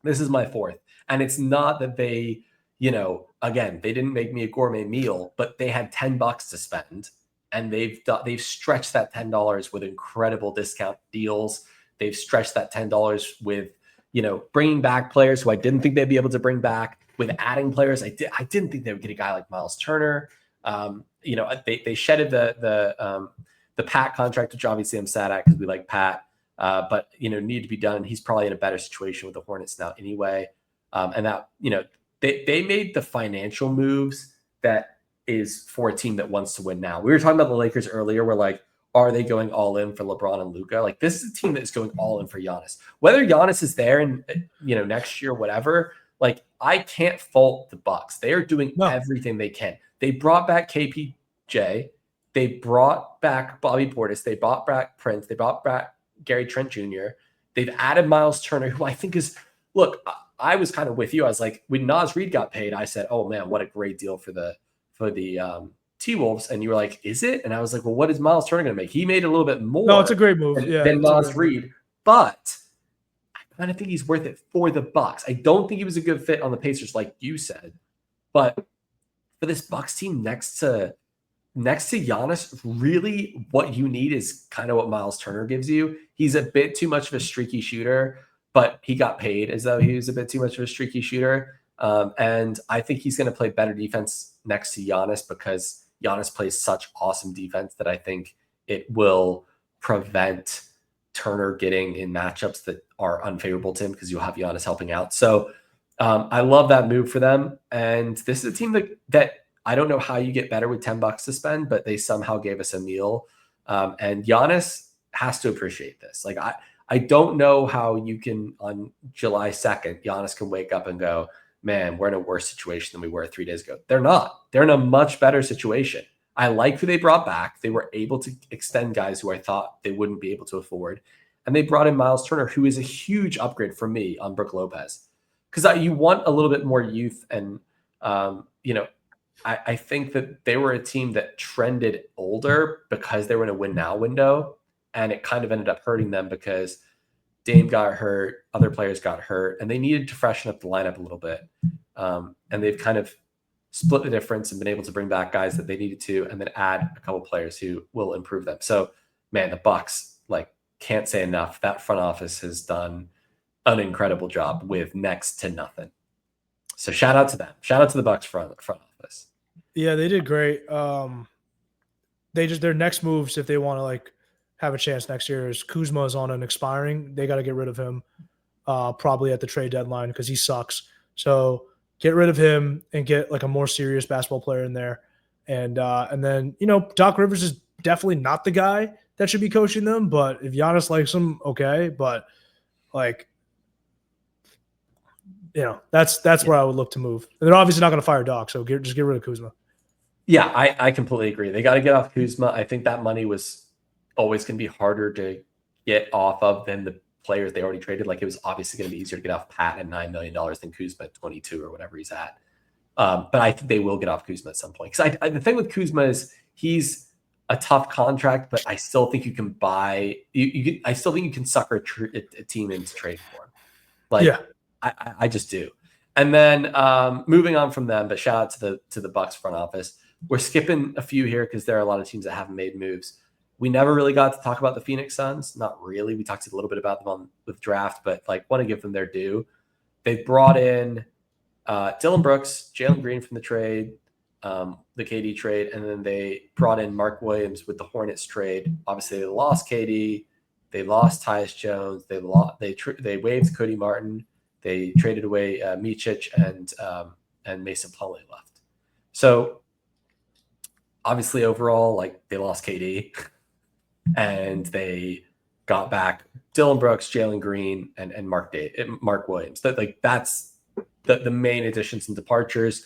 This is my 4th. And it's not that they, again, they didn't make me a gourmet meal, but they had $10 to spend. And they've stretched that $10 with incredible discount deals. They've stretched that $10 with, bringing back players who I didn't think they'd be able to bring back, with adding players. I didn't think they would get a guy like Myles Turner. They shedded the Pat contract, which obviously I'm sad at because we like Pat, but need to be done. He's probably in a better situation with the Hornets now anyway. And that, they made the financial moves that is for a team that wants to win now. We were talking about the Lakers earlier. We're like, are they going all in for LeBron and Luka? Like this is a team that's going all in for Giannis. Whether Giannis is there and next year, whatever, like I can't fault the Bucks. They are doing everything they can. They brought back KPJ. They brought back Bobby Portis. They brought back Prince. They brought back Gary Trent Jr. They've added Myles Turner, who I think is, look, I was kind of with you. I was like, when Naz Reid got paid, I said, oh man, what a great deal for the T-Wolves. And you were like, is it? And I was like, well, what is Myles Turner going to make? He made a little bit more. No, it's a great move. Than Naz Reid, but I kind of think he's worth it for the Bucks. I don't think he was a good fit on the Pacers, like you said, but for this Bucks team next to Giannis, really what you need is kind of what Myles Turner gives you. He's a bit too much of a streaky shooter, but he got paid as though he was a bit too much of a streaky shooter. And I think he's going to play better defense next to Giannis because Giannis plays such awesome defense that I think it will prevent Turner getting in matchups that are unfavorable to him because you'll have Giannis helping out. So I love that move for them. And this is a team that I don't know how you get better with $10 to spend, but they somehow gave us a meal. And Giannis has to appreciate this. Like I don't know how you can, on July 2nd, Giannis can wake up and go, man, we're in a worse situation than we were 3 days ago. They're not. They're in a much better situation. I like who they brought back. They were able to extend guys who I thought they wouldn't be able to afford. And they brought in Myles Turner, who is a huge upgrade for me on Brook Lopez. Because you want a little bit more youth. And, I think that they were a team that trended older because they were in a win now window. And it kind of ended up hurting them because Dame got hurt, other players got hurt, and they needed to freshen up the lineup a little bit. And they've kind of split the difference and been able to bring back guys that they needed to, and then add a couple players who will improve them. So, man, the Bucks, can't say enough. That front office has done an incredible job with next to nothing. So shout out to them. Shout out to the Bucks front office. Yeah, they did great. They their next moves, if they want to like have a chance next year, is Kuzma's on an expiring. They got to get rid of him probably at the trade deadline because he sucks. So get rid of him and get like a more serious basketball player in there. And then, Doc Rivers is definitely not the guy that should be coaching them. But if Giannis likes him, okay. But like, that's where I would look to move. And they're obviously not going to fire Doc, so just get rid of Kuzma. Yeah, I completely agree. They got to get off Kuzma. I think that money was always going to be harder to get off of than the players they already traded. Like, it was obviously going to be easier to get off Pat at $9 million than Kuzma at 22 or whatever he's at. But I think they will get off Kuzma at some point. Because the thing with Kuzma is he's a tough contract, but I still think you can buy. I still think you can sucker a team into trade for him. Like, yeah. I just do. And then moving on from them, but shout out to the Bucks front office. We're skipping a few here because there are a lot of teams that haven't made moves. We never really got to talk about the Phoenix Suns. Not really. We talked a little bit about them with draft, but like want to give them their due. They brought in Dylan Brooks, Jalen Green from the trade, the KD trade, and then they brought in Mark Williams with the Hornets trade. Obviously, they lost KD, they lost Tyus Jones, they waived Cody Martin, they traded away Micic, and Mason Plumlee left. So obviously, overall, like they lost KD, and they got back Dylan Brooks, Jalen Green, and Mark Williams. That's the main additions and departures.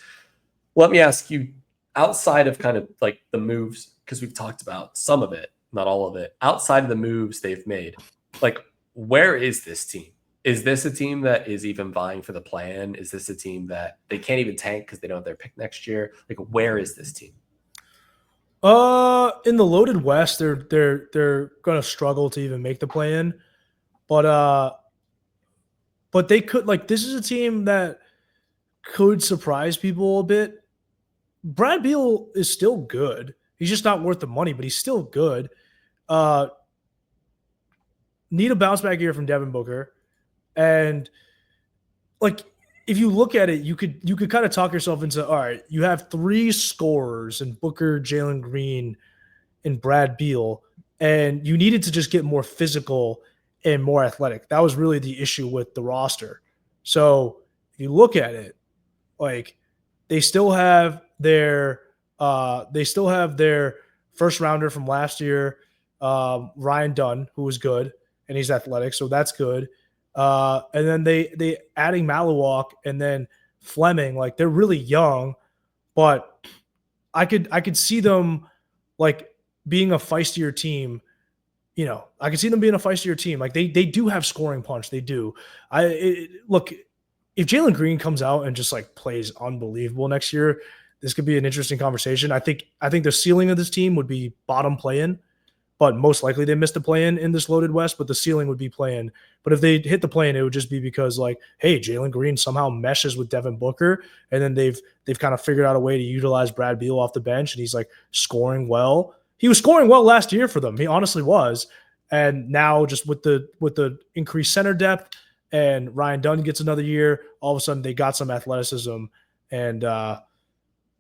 Let me ask you, outside of kind of like the moves, because we've talked about some of it, not all of it, outside of the moves they've made, like where is this team? Is this a team that is even vying for the play-in? Is this a team that they can't even tank because they don't have their pick next year? Like, where is this team? In the loaded West, they're going to struggle to even make the play-in, but they could, like, this is a team that could surprise people a bit. Brad Beal is still good. He's just not worth the money, but he's still good. Need a bounce back year from Devin Booker, and like, if you look at it, you could kind of talk yourself into, all right, you have three scorers in Booker, Jalen Green, and Brad Beal, and you needed to just get more physical and more athletic. That was really the issue with the roster. So if you look at it, like they still have their first rounder from last year, Ryan Dunn, who was good, and he's athletic, so that's good. And then they adding Malawak and then Fleming, like they're really young, but I could see them like being a feistier team. I could see them being a feistier team. Like they do have scoring punch. They do. Look, if Jalen Green comes out and just like plays unbelievable next year, this could be an interesting conversation. I think the ceiling of this team would be bottom play-in, but most likely they missed the play-in in this loaded West, but the ceiling would be play-in. But if they hit the play-in, it would just be because like, hey, Jalen Green somehow meshes with Devin Booker, and then they've kind of figured out a way to utilize Brad Beal off the bench, and he's like scoring well. He was scoring well last year for them. He honestly was. And now just with the increased center depth and Ryan Dunn gets another year, all of a sudden they got some athleticism. And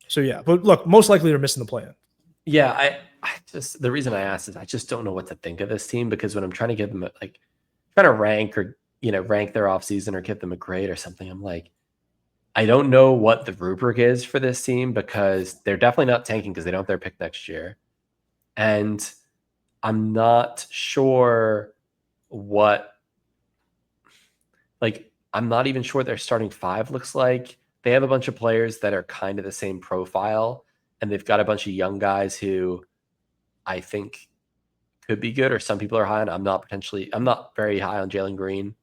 so, yeah. But look, most likely they're missing the play-in. Yeah, I just, the reason I asked is I just don't know what to think of this team, because when I'm trying to give them trying to rank or rank their offseason or give them a grade or something, I'm like, I don't know what the rubric is for this team, because they're definitely not tanking because they don't have their pick next year. And I'm not sure I'm not even sure what their starting five looks like. They have a bunch of players that are kind of the same profile, and they've got a bunch of young guys who I think could be good, or some people are high on. I'm not very high on Jalen Green,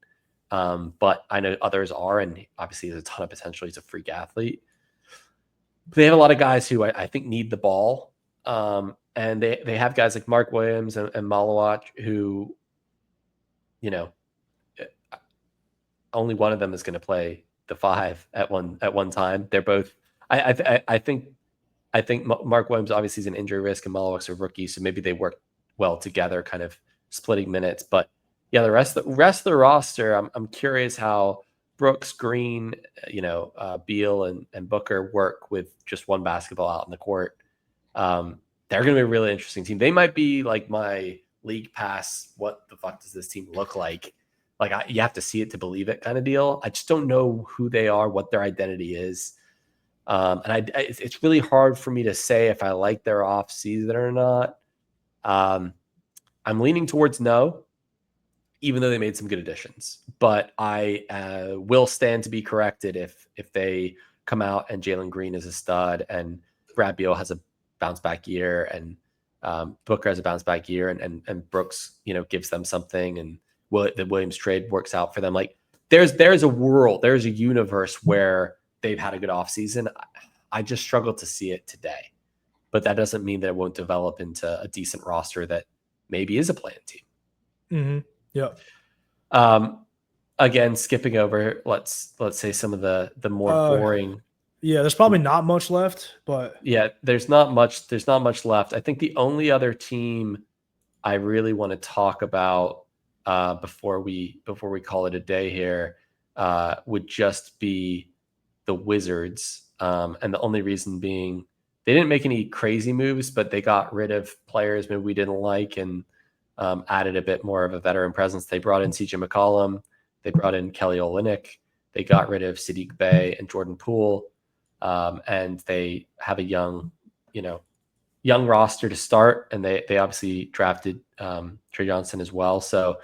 but I know others are, and obviously there's a ton of potential. He's a freak athlete. But they have a lot of guys who I think need the ball. And they have guys like Mark Williams and Malawak who, only one of them is going to play the five at one time. They're both. I think Mark Williams obviously is an injury risk, and Malawak's a rookie, so maybe they work well together, kind of splitting minutes. But yeah, the rest of the roster, I'm curious how Brooks, Green, Beal, and Booker work with just one basketball out on the court. they're going to be a really interesting team. They might be like my league pass. What the fuck does this team look like? Like you have to see it to believe it kind of deal. I just don't know who they are, what their identity is. It's really hard for me to say if I like their off season or not. I'm leaning towards no, even though they made some good additions. But I will stand to be corrected if they come out and Jalen Green is a stud and Brad Beal has a bounce back year and Booker has a bounce back year and Brooks, gives them something and the Williams trade works out for them. Like there's a world, there's a universe where they've had a good offseason. I just struggle to see it today, but that doesn't mean that it won't develop into a decent roster that maybe is a playing team. Mm-hmm. Yeah. Again, skipping over, let's say some of the more boring. Yeah, there's probably not much left, but yeah, there's not much left. I think the only other team I really want to talk about before we call it a day here would just be the Wizards. And the only reason being they didn't make any crazy moves, but they got rid of players maybe we didn't like and added a bit more of a veteran presence. They brought in CJ McCollum. They brought in Kelly Olynyk. They got rid of Sadiq Bey and Jordan Poole. And they have a young roster to start. And they obviously drafted Trey Johnson as well. So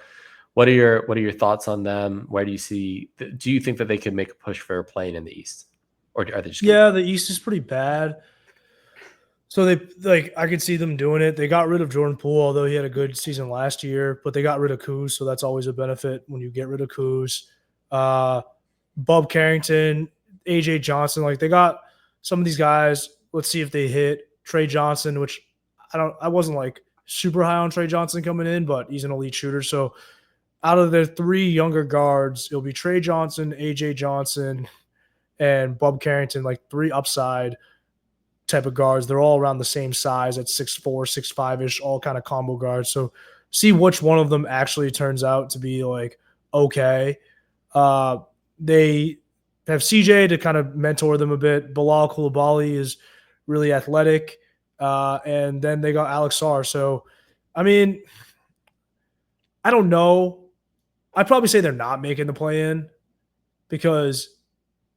what are your thoughts on them? Where do you think that they could make a push for playing in the East? Or are they just the East is pretty bad. So I could see them doing it. They got rid of Jordan Poole, although he had a good season last year, but they got rid of Kuz, so that's always a benefit when you get rid of Kuz. Bob Carrington, AJ Johnson, like they got some of these guys. Let's see if they hit. Trey Johnson, which I wasn't like super high on Trey Johnson coming in, but he's an elite shooter. So out of their three younger guards, it'll be Trey Johnson, AJ Johnson, and Bob Carrington, like three upside type of guards. They're all around the same size at 6'4", 6'5"-ish, all kind of combo guards. So see which one of them actually turns out to be like okay. They have CJ to kind of mentor them a bit. Bilal Coulibaly is really athletic. And then they got Alex Sarr. So, I mean, I don't know. I'd probably say they're not making the play-in because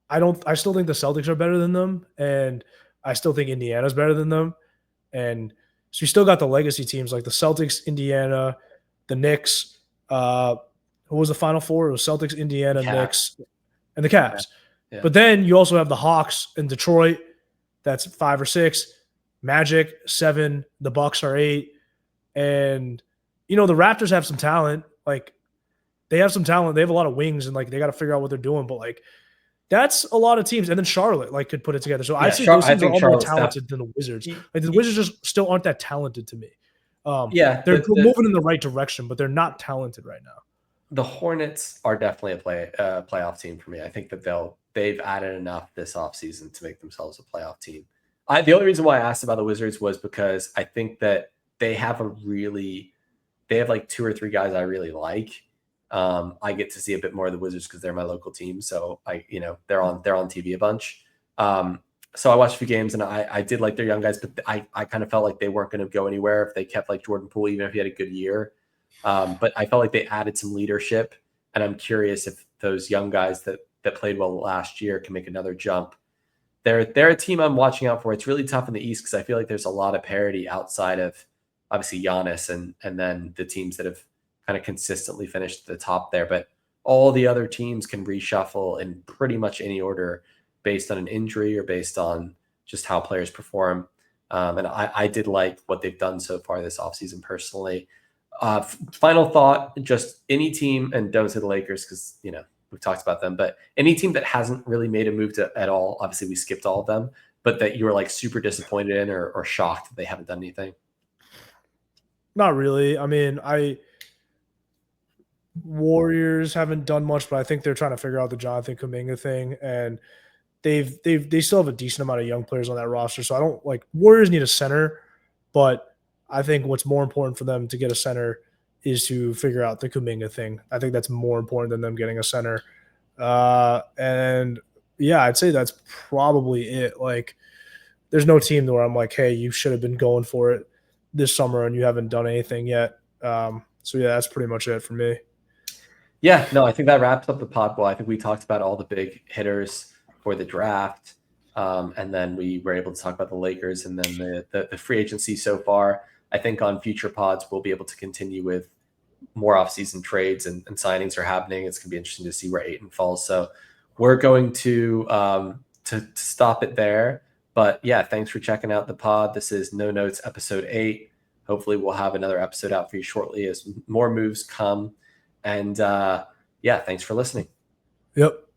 I still think the Celtics are better than them, and I still think Indiana's better than them. And so you still got the legacy teams like the Celtics, Indiana, the Knicks. Who was the Final Four? It was Celtics, Indiana, Knicks, and the Cavs. Yeah. But then you also have the Hawks in Detroit. That's 5 or 6. Magic 7. The Bucks are 8. And the Raptors have some talent. Like they have some talent. They have a lot of wings, and like they got to figure out what they're doing. But like that's a lot of teams. And then Charlotte like could put it together. So I see those teams are all more talented than the Wizards. Like the Wizards just still aren't that talented to me. They're moving in the right direction, but they're not talented right now. The Hornets are definitely a playoff team for me. I think that they've added enough this offseason to make themselves a playoff team. The only reason why I asked about the Wizards was because I think that they have like 2 or 3 guys I really like. I get to see a bit more of the Wizards because they're my local team. So they're on TV a bunch. So I watched a few games and I did like their young guys, but I kind of felt like they weren't going to go anywhere if they kept like Jordan Poole, even if he had a good year. But I felt like they added some leadership, and I'm curious if those young guys that played well last year can make another jump. They're a team I'm watching out for. It's really tough in the East because I feel like there's a lot of parity outside of obviously Giannis and then the teams that have kind of consistently finished at the top there. But all the other teams can reshuffle in pretty much any order based on an injury or based on just how players perform. And I did like what they've done so far this offseason personally. Final thought, just any team, and don't say the Lakers because, we've talked about them, but any team that hasn't really made a move at all, obviously we skipped all of them, but that you were like super disappointed in or shocked that they haven't done anything? Not really. I mean, Warriors haven't done much, but I think they're trying to figure out the Jonathan Kuminga thing, and they still have a decent amount of young players on that roster. So I don't like Warriors need a center, but I think what's more important for them to get a center is to figure out the Kuminga thing. I think that's more important than them getting a center. And yeah, I'd say that's probably it. Like there's no team where I'm like, hey, you should have been going for it this summer and you haven't done anything yet. So yeah, that's pretty much it for me. Yeah, no, I think that wraps up the pod. Well, I think we talked about all the big hitters for the draft. And then we were able to talk about the Lakers and then the free agency so far. I think on future pods, we'll be able to continue with more offseason trades and signings are happening. It's going to be interesting to see where Ayton falls. So we're going to stop it there. But yeah, thanks for checking out the pod. This is No Notes episode 8. Hopefully we'll have another episode out for you shortly as more moves come. And yeah, thanks for listening. Yep.